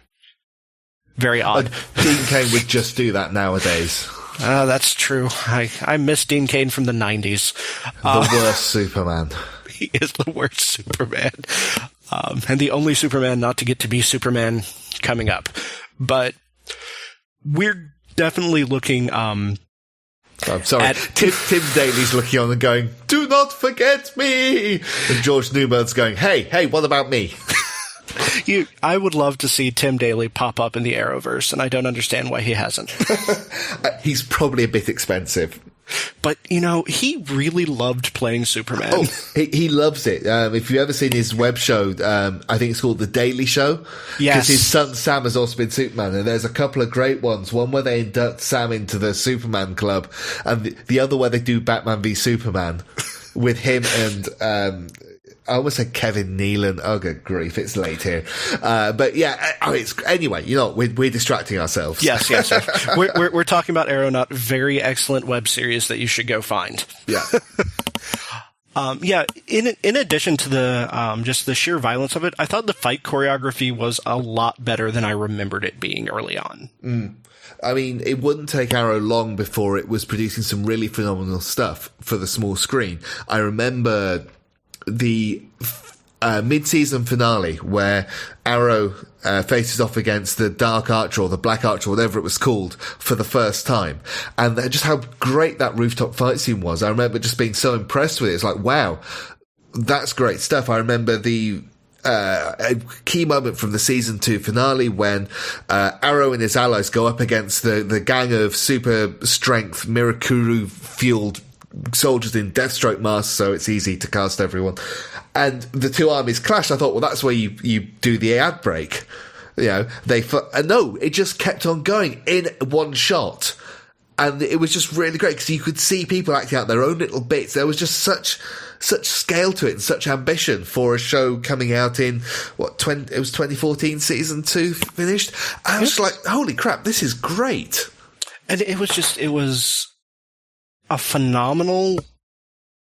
very odd. Dean Cain would just do that nowadays. That's true. I miss Dean Cain from the 90s. The worst Superman. He is the worst Superman. And the only Superman not to get to be Superman coming up. But we're definitely looking... I'm sorry. Tim Daly's looking on and going, "Do not forget me!" And George Newman's going, hey, what about me? I would love to see Tim Daly pop up in the Arrowverse, and I don't understand why he hasn't. He's probably a bit expensive. But, he really loved playing Superman. Oh, he loves it. If you've ever seen his web show, I think it's called The Daily Show. Yes. Because his son Sam has also been Superman, and there's a couple of great ones. One where they induct Sam into the Superman Club, and the other where they do Batman v Superman with him and... I almost said Kevin Nealon. Oh, good grief, it's late here. But yeah, anyway, we're distracting ourselves. Yes. We're talking about Aeronaut, very excellent web series that you should go find. Yeah. In addition to the just the sheer violence of it, I thought the fight choreography was a lot better than I remembered it being early on. I mean, it wouldn't take Arrow long before it was producing some really phenomenal stuff for the small screen. I remember the mid-season finale where Arrow faces off against the Dark Archer or the Black Archer, whatever it was called, for the first time. And just how great that rooftop fight scene was. I remember just being so impressed with it. It's like, wow, that's great stuff. I remember the a key moment from the season 2 finale when Arrow and his allies go up against the gang of super strength Mirakuru fueled soldiers in Deathstroke masks, so it's easy to cast everyone. And the two armies clash. I thought, well, that's where you do the ad break. No, it just kept on going in one shot. And it was just really great because you could see people acting out their own little bits. There was just such scale to it and such ambition for a show coming out in, it was 2014 season 2 finished. I was like, holy crap, this is great. And it was a phenomenal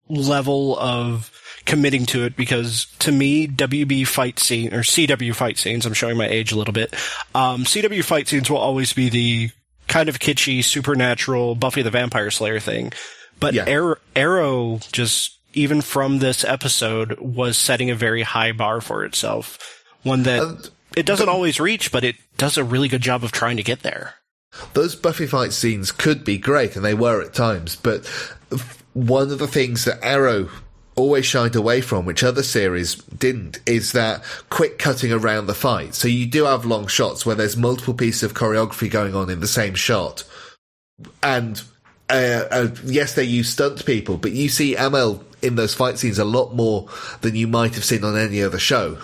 level of committing to it, because to me, WB fight scene, or CW fight scenes, I'm showing my age a little bit, CW fight scenes will always be the kind of kitschy, supernatural Buffy the Vampire Slayer thing. But yeah. Arrow, just even from this episode, was setting a very high bar for itself. One that it doesn't always reach, but it does a really good job of trying to get there. Those Buffy fight scenes could be great, and they were at times, but one of the things that Arrow always shied away from, which other series didn't, is that quick cutting around the fight. So you do have long shots where there's multiple pieces of choreography going on in the same shot. And yes, they use stunt people, but you see Amel in those fight scenes a lot more than you might have seen on any other show.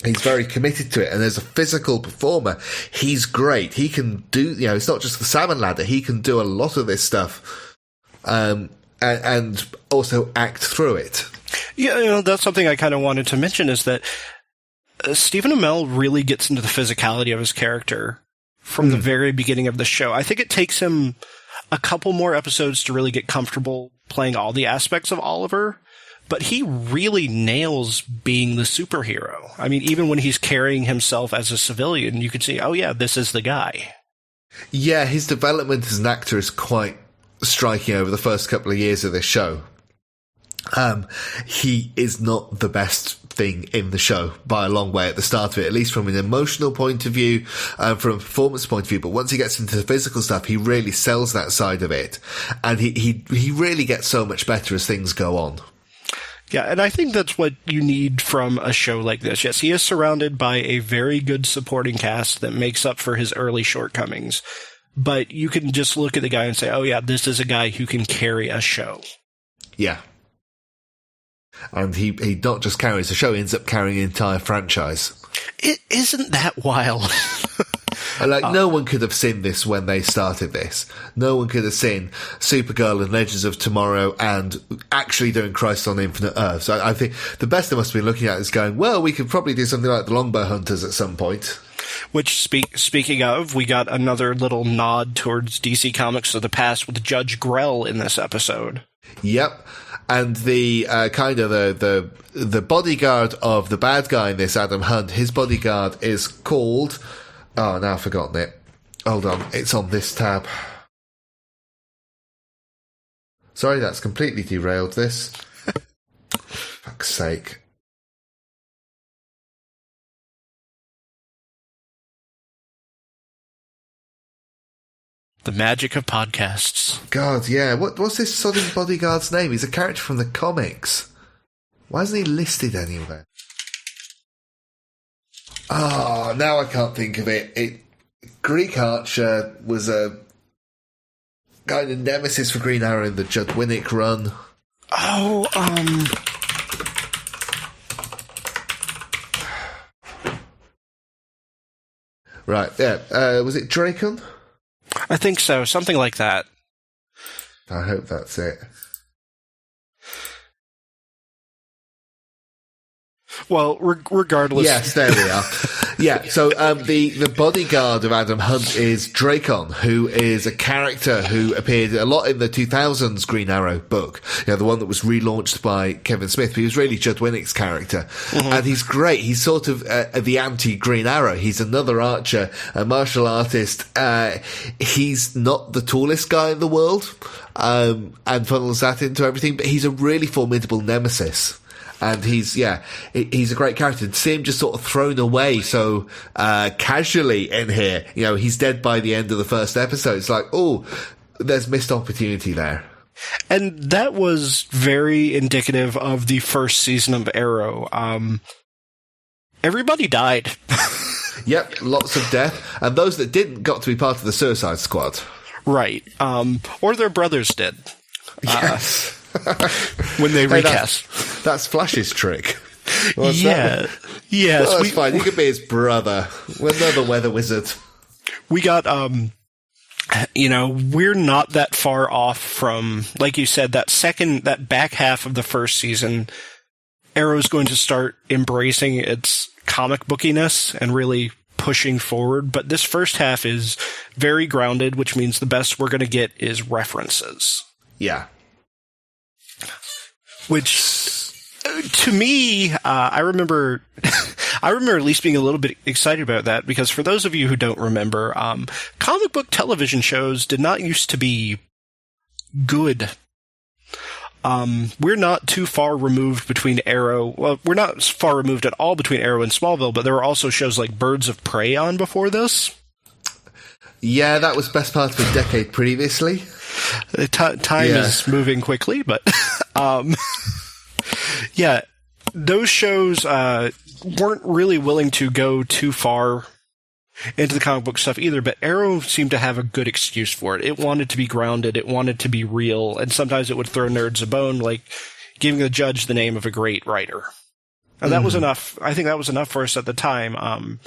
He's very committed to it, and as a physical performer, he's great. He can do, it's not just the salmon ladder, he can do a lot of this stuff, and also act through it. Yeah, that's something I kind of wanted to mention, is that Stephen Amell really gets into the physicality of his character from the very beginning of the show. I think it takes him a couple more episodes to really get comfortable playing all the aspects of Oliver, but he really nails being the superhero. I mean, even when he's carrying himself as a civilian, you can see, oh yeah, this is the guy. Yeah, his development as an actor is quite striking over the first couple of years of this show. He is not the best thing in the show by a long way at the start of it, at least from an emotional point of view, from a performance point of view. But once he gets into the physical stuff, he really sells that side of it. And he really gets so much better as things go on. Yeah, and I think that's what you need from a show like this. Yes, he is surrounded by a very good supporting cast that makes up for his early shortcomings. But you can just look at the guy and say, oh yeah, this is a guy who can carry a show. Yeah. And he not just carries a show, he ends up carrying an entire franchise. Isn't that wild? No one could have seen this when they started this. No one could have seen Supergirl and Legends of Tomorrow and actually doing Crisis on Infinite Earths. So I think the best they must have been looking at is going, well, we could probably do something like the Longbow Hunters at some point. Which, speaking of, we got another little nod towards DC Comics of the past with Judge Grell in this episode. Yep. And the kind of the bodyguard of the bad guy in this, Adam Hunt, his bodyguard is called... Oh, now I've forgotten it. Hold on, it's on this tab. Sorry, that's completely derailed this. Fuck's sake. The magic of podcasts. God, yeah. What's this sodding bodyguard's name? He's a character from the comics. Why isn't he listed anywhere? Oh, now I can't think of it. Greek Archer was a kind of nemesis for Green Arrow in the Judd Winnick run. Oh, Right, yeah. Was it Dracon? I think so. Something like that. I hope that's it. Well, regardless... Yes, there we are. Yeah, so the bodyguard of Adam Hunt is Dracon, who is a character who appeared a lot in the 2000s Green Arrow book, the one that was relaunched by Kevin Smith. But he was really Judd Winnick's character. Mm-hmm. And he's great. He's sort of the anti-Green Arrow. He's another archer, a martial artist. He's not the tallest guy in the world, and funnels that into everything, but he's a really formidable nemesis. And he's a great character. To see him just sort of thrown away so casually in here, he's dead by the end of the first episode. It's like, oh, there's missed opportunity there. And that was very indicative of the first season of Arrow. Everybody died. Yep, lots of death. And those that didn't got to be part of the Suicide Squad. Right. Or their brothers did. Yes. When they recast. That's Flash's trick. What's yeah. that? Yes. Well, that's fine. He could be his brother. We're the weather wizard. We got, we're not that far off from, like you said, that back half of the first season. Arrow's going to start embracing its comic bookiness and really pushing forward. But this first half is very grounded, which means the best we're going to get is references. Yeah. Which, to me, I remember at least being a little bit excited about that, because for those of you who don't remember, comic book television shows did not used to be good. We're not too far removed between Arrow. Well, we're not far removed at all between Arrow and Smallville, but there were also shows like Birds of Prey on before this. Yeah, that was best part of a decade previously. Time is moving quickly, but those shows weren't really willing to go too far into the comic book stuff either, but Arrow seemed to have a good excuse for it. It wanted to be grounded, it wanted to be real, and sometimes it would throw nerds a bone, like giving the Judge the name of a great writer. And that was enough. I think that was enough for us at the time.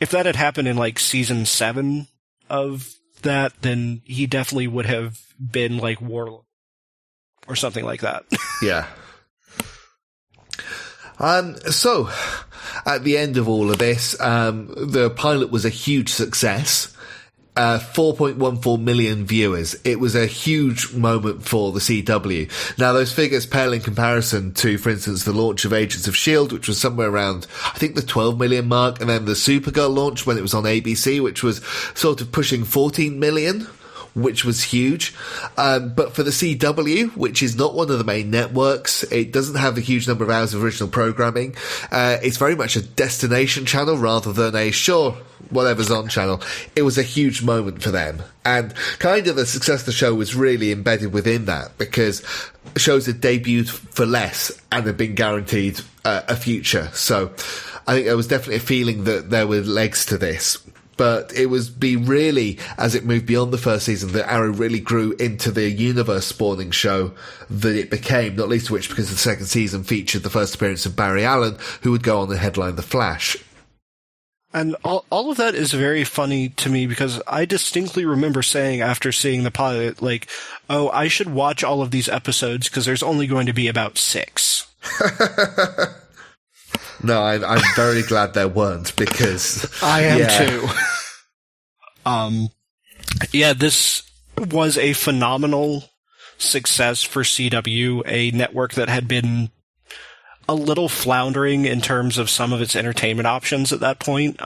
If that had happened in like season 7 of that, then he definitely would have been like Warlock or something like that. Yeah. So, at the end of all of this, the pilot was a huge success. 4.14 million viewers. It was a huge moment for the CW. Now, those figures pale in comparison to, for instance, the launch of Agents of S.H.I.E.L.D., which was somewhere around, I think, the 12 million mark, and then the Supergirl launch when it was on ABC, which was sort of pushing 14 million. Which was huge. But for the CW, which is not one of the main networks, it doesn't have a huge number of hours of original programming. It's very much a destination channel rather than a, sure, whatever's on channel. It was a huge moment for them. And kind of the success of the show was really embedded within that, because shows had debuted for less and had been guaranteed a future. So I think there was definitely a feeling that there were legs to this. But it was really, as it moved beyond the first season, that Arrow really grew into the universe-spawning show that it became, not least of which because the second season featured the first appearance of Barry Allen, who would go on and headline The Flash. And all of that is very funny to me, because I distinctly remember saying after seeing the pilot, like, oh, I should watch all of these episodes because there's only going to be about 6. No, I'm very glad there weren't, because I am too. This was a phenomenal success for CW, a network that had been a little floundering in terms of some of its entertainment options at that point.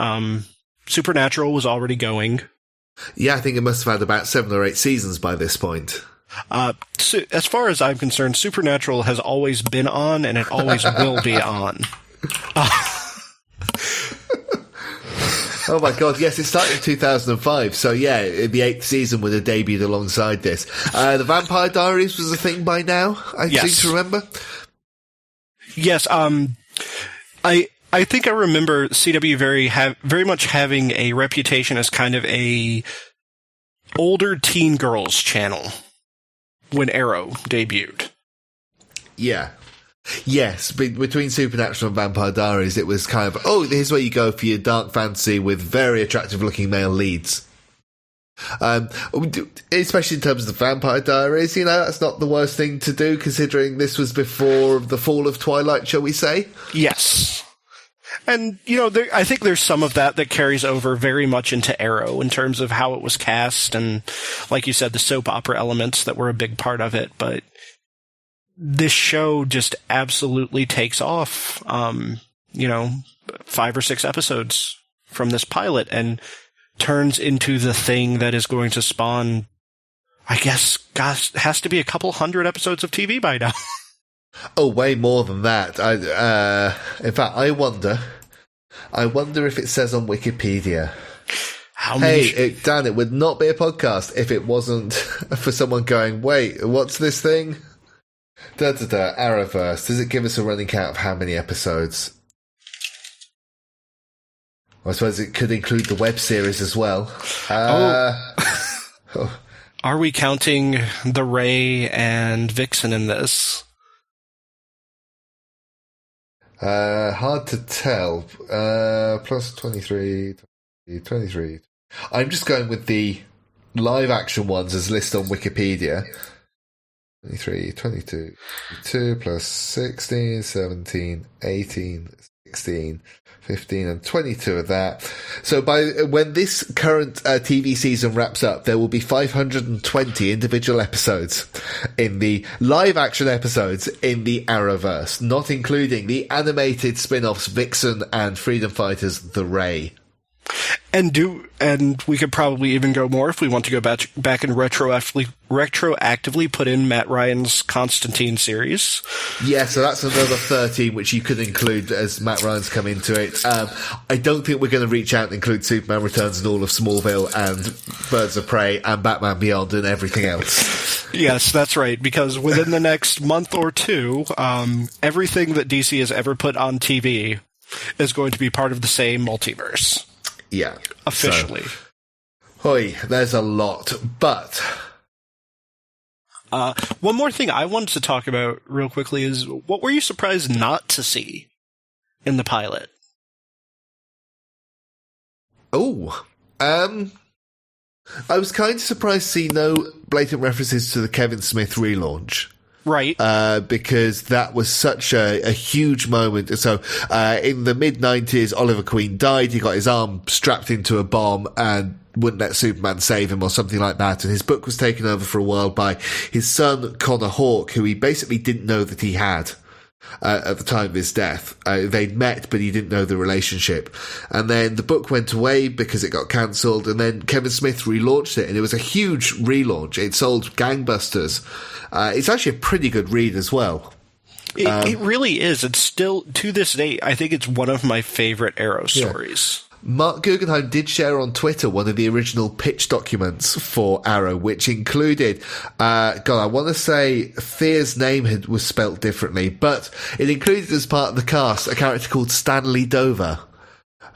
Supernatural was already going. Yeah, I think it must have had about 7 or 8 seasons by this point. So as far as I'm concerned, Supernatural has always been on, and it always will be on. Oh my god, yes, it started in 2005, so yeah, the 8th season would have debuted alongside this. The Vampire Diaries was a thing by now, I seem to remember. Yes, I think I remember CW very much having a reputation as kind of a older teen girls channel when Arrow debuted. Yeah. Yes, between Supernatural and Vampire Diaries, it was kind of, oh, here's where you go for your dark fantasy with very attractive-looking male leads. Especially in terms of the Vampire Diaries, that's not the worst thing to do, considering this was before the fall of Twilight, shall we say? Yes. And, I think there's some of that carries over very much into Arrow in terms of how it was cast and, like you said, the soap opera elements that were a big part of it, but this show just absolutely takes off, 5 or 6 episodes from this pilot and turns into the thing that is going to spawn, I guess, has to be a couple hundred episodes of TV by now. Oh, way more than that. In fact, I wonder if it says on Wikipedia. Dan, it would not be a podcast if it wasn't for someone going, wait, what's this thing? Arrowverse. Does it give us a running count of how many episodes? I suppose it could include the web series as well. Are we counting the Ray and Vixen in this? Hard to tell. Plus 23. I'm just going with the live action ones as listed on Wikipedia. 23, 22, 2 plus 16, 17, 18, 16, 15 and 22 of that. So when this current TV season wraps up, there will be 520 individual episodes in the live action episodes in the Arrowverse, not including the animated spin-offs Vixen and Freedom Fighters The Ray. And we could probably even go more if we want to go back and retroactively put in Matt Ryan's Constantine series. Yeah, so that's another 13 which you could include as Matt Ryan's come into it. I don't think we're going to reach out and include Superman Returns and all of Smallville and Birds of Prey and Batman Beyond and everything else. Yes, that's right, because within the next month or two, everything that DC has ever put on TV is going to be part of the same multiverse. Yeah. Officially. There's a lot. But one more thing I wanted to talk about real quickly is, what were you surprised not to see in the pilot? I was kind of surprised to see no blatant references to the Kevin Smith relaunch. Right. Because that was such a huge moment. So, in the mid-90s, Oliver Queen died. He got his arm strapped into a bomb and wouldn't let Superman save him or something like that. And his book was taken over for a while by his son, Connor Hawke, who he basically didn't know that he had. At the time of his death. They'd met, but he didn't know the relationship. And then the book went away because it got cancelled, and then Kevin Smith relaunched it, and it was a huge relaunch. It sold gangbusters. It's actually a pretty good read as well. It really is. It's still, to this day, I think it's one of my favorite Arrow stories. Mark Guggenheim did share on Twitter one of the original pitch documents for Arrow, which included, I want to say Thea's name was spelt differently, but it included as part of the cast a character called Stanley Dover,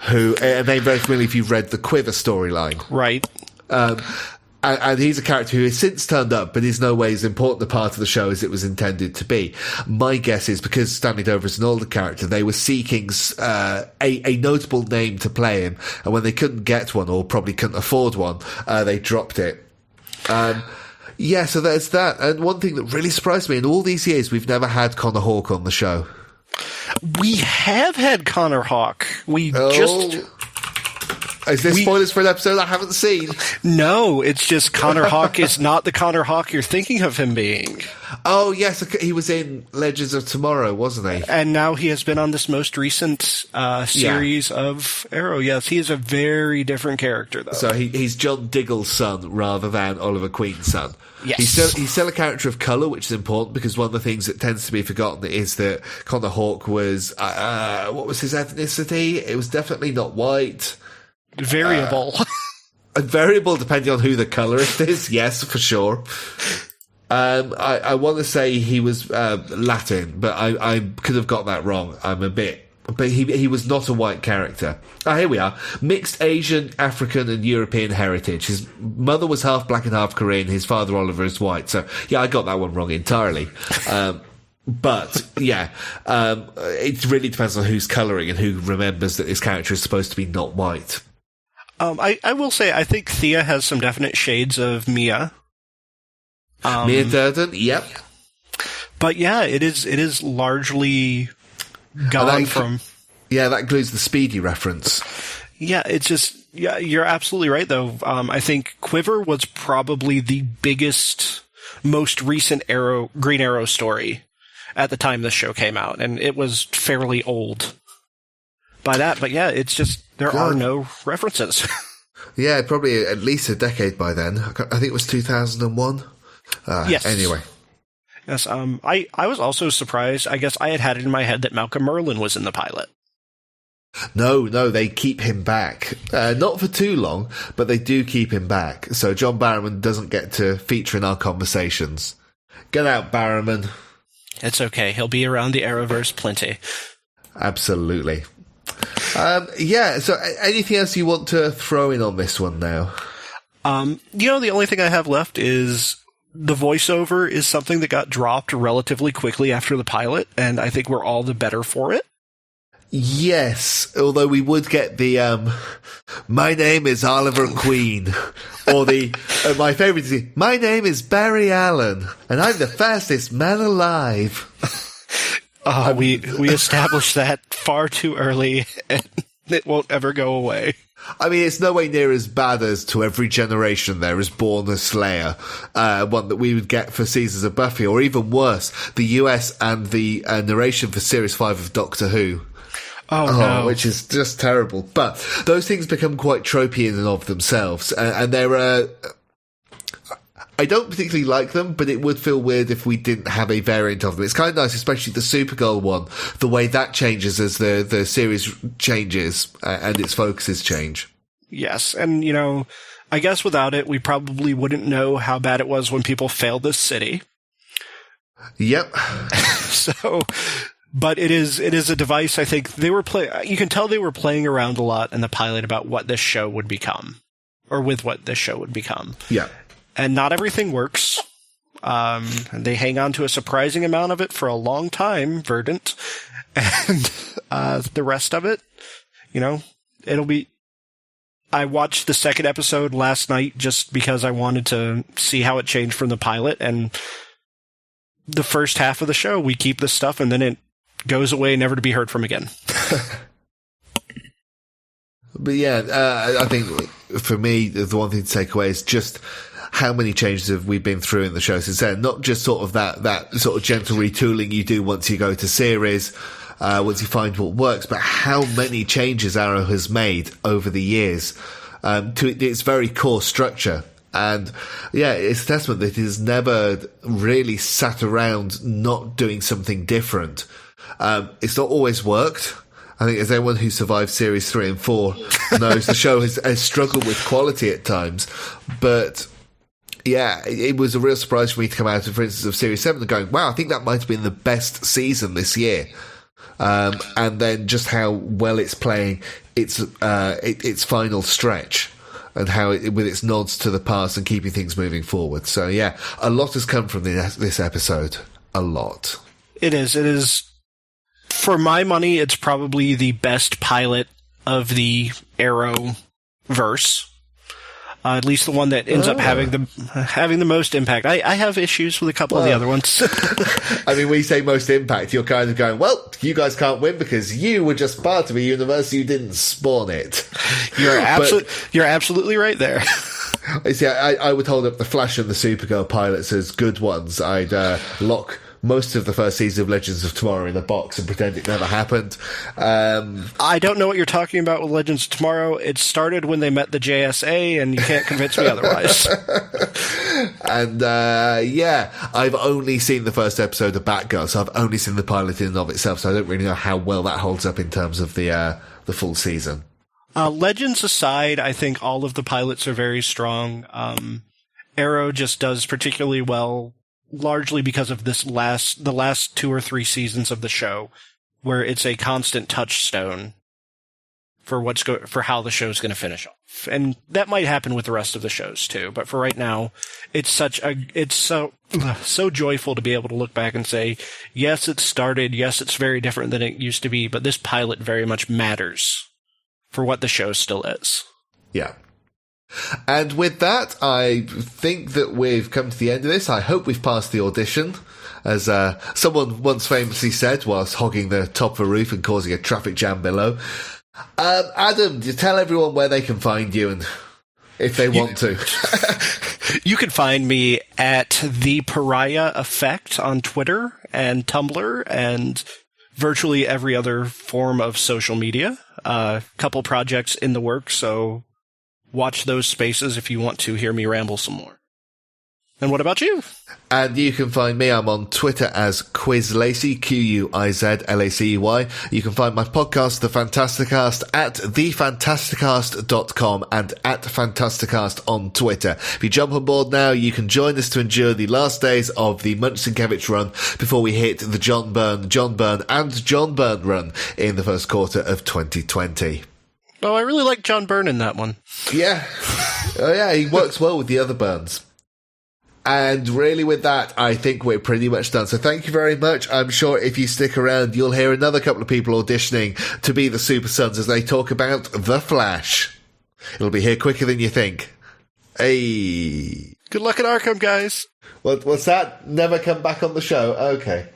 who, a name very familiar if you've read the Quiver storyline. Right. And he's a character who has since turned up, but is no way as important a part of the show as it was intended to be. My guess is because Stanley Dover is an older character, they were seeking a notable name to play him, and when they couldn't get one, or probably couldn't afford one, they dropped it. So there's that. And one thing that really surprised me, in all these years, we've never had Connor Hawke on the show. We have had Connor Hawke. Is this spoilers for an episode I haven't seen? No, it's just Connor Hawke is not the Connor Hawke you're thinking of him being. Oh, yes, he was in Legends of Tomorrow, wasn't he? And now he has been on this most recent series of Arrow. Yes, he is a very different character, though. So he's John Diggle's son rather than Oliver Queen's son. Yes. He's still a character of colour, which is important because one of the things that tends to be forgotten is that Connor Hawke was, what was his ethnicity? It was definitely not white. Variable. Variable depending on who the colorist is, yes, for sure. I want to say he was Latin, but I could have got that wrong. But he was not a white character. Here we are. Mixed Asian, African, and European heritage. His mother was half black and half Korean. His father, Oliver, is white. So, yeah, I got that one wrong entirely. But, yeah, it really depends on who's colouring and who remembers that this character is supposed to be not white. I will say, I think Thea has some definite shades of Mia. Mia Durden, yep. But, yeah, it is largely gone from... Yeah, that includes the Speedy reference. Yeah, it's just... Yeah, you're absolutely right, though. I think Quiver was probably the biggest, most recent Green Arrow story at the time this show came out, and it was fairly old by that. But yeah, it's just there are no references. Yeah, probably at least a decade by then. I think it was 2001. Yes. Anyway. Yes. I was also surprised. I guess I had it in my head that Malcolm Merlin was in the pilot. No, they keep him back. Not for too long, but they do keep him back. So John Barrowman doesn't get to feature in our conversations. Get out, Barrowman. It's okay. He'll be around the Arrowverse plenty. Absolutely. Yeah, so anything else you want to throw in on this one now? The only thing I have left is the voiceover is something that got dropped relatively quickly after the pilot, and I think we're all the better for it. Yes, although we would get the, my name is Oliver Queen, or the, my favourite is, my name is Barry Allen, and I'm the fastest man alive. We established that far too early, and it won't ever go away. I mean, it's no way near as bad as To Every Generation There Is Born a Slayer, one that we would get for seasons of Buffy, or even worse, the US and the narration for Series 5 of Doctor Who. Oh, no. Which is just terrible. But those things become quite tropey in and of themselves. And they're, I don't particularly like them, but it would feel weird if we didn't have a variant of them. It's kind of nice, especially the Supergirl one, the way that changes as the series changes and its focuses change. Yes. And, I guess without it, we probably wouldn't know how bad it was when people failed this city. Yep. But it is a device. I think you can tell they were playing around a lot in the pilot about what this show would become, or with what this show would become. Yeah. And not everything works. They hang on to a surprising amount of it for a long time, Verdant. And the rest of it, it'll be... I watched the second episode last night just because I wanted to see how it changed from the pilot, and the first half of the show, we keep this stuff, and then it goes away, never to be heard from again. But yeah, I think for me, the one thing to take away is just how many changes have we been through in the show since then. Not just sort of that sort of gentle retooling you do once you go to series, once you find what works, but how many changes Arrow has made over the years to its very core structure. And yeah, it's a testament that it has never really sat around not doing something different. It's not always worked. I think as anyone who survived series 3 and 4 knows, the show has struggled with quality at times. But yeah, it was a real surprise for me to come out, for instance, of series 7 and going, wow, I think that might have been the best season this year. And then just how well it's playing its final stretch, and how with its nods to the past and keeping things moving forward. So yeah, a lot has come from this episode. A lot. It is. For my money, it's probably the best pilot of the Arrow verse. At least the one that ends up having the most impact. I have issues with a couple of the other ones. I mean, when you say most impact, you're kind of going, well, you guys can't win because you were just part of a universe, you didn't spawn it. You're absolutely right there. See, I would hold up the Flash and the Supergirl pilots as good ones. I'd lock most of the first season of Legends of Tomorrow in a box and pretend it never happened. I don't know what you're talking about with Legends of Tomorrow. It started when they met the JSA, and you can't convince me otherwise. And I've only seen the first episode of Batgirl, so I've only seen the pilot in and of itself, so I don't really know how well that holds up in terms of the full season. Legends aside, I think all of the pilots are very strong. Arrow just does particularly well, largely because of the last 2 or 3 seasons of the show, where it's a constant touchstone for for how the show's going to finish off. And that might happen with the rest of the shows too. But for right now, it's so joyful to be able to look back and say, yes, it started. Yes, it's very different than it used to be, but this pilot very much matters for what the show still is. Yeah. And with that, I think that we've come to the end of this. I hope we've passed the audition. As someone once famously said whilst hogging the top of a roof and causing a traffic jam below. Adam, you tell everyone where they can find you and if they want to. You can find me at The Pariah Effect on Twitter and Tumblr and virtually every other form of social media. Couple projects in the works, so watch those spaces if you want to hear me ramble some more. And what about you? And you can find me, I'm on Twitter as QuizLacey, QuizLacey. You can find my podcast, The Fantasticast, at thefantasticast.com and at Fantasticast on Twitter. If you jump on board now, you can join us to endure the last days of the Munch-Sienkiewicz run before we hit the John Byrne run in the first quarter of 2020. Oh, I really like John Byrne in that one. Yeah. Oh, yeah, he works well with the other Byrnes. And really with that, I think we're pretty much done. So thank you very much. I'm sure if you stick around, you'll hear another couple of people auditioning to be the Super Sons as they talk about The Flash. It'll be here quicker than you think. Hey. Good luck at Arkham, guys. What's that? Never come back on the show? Okay.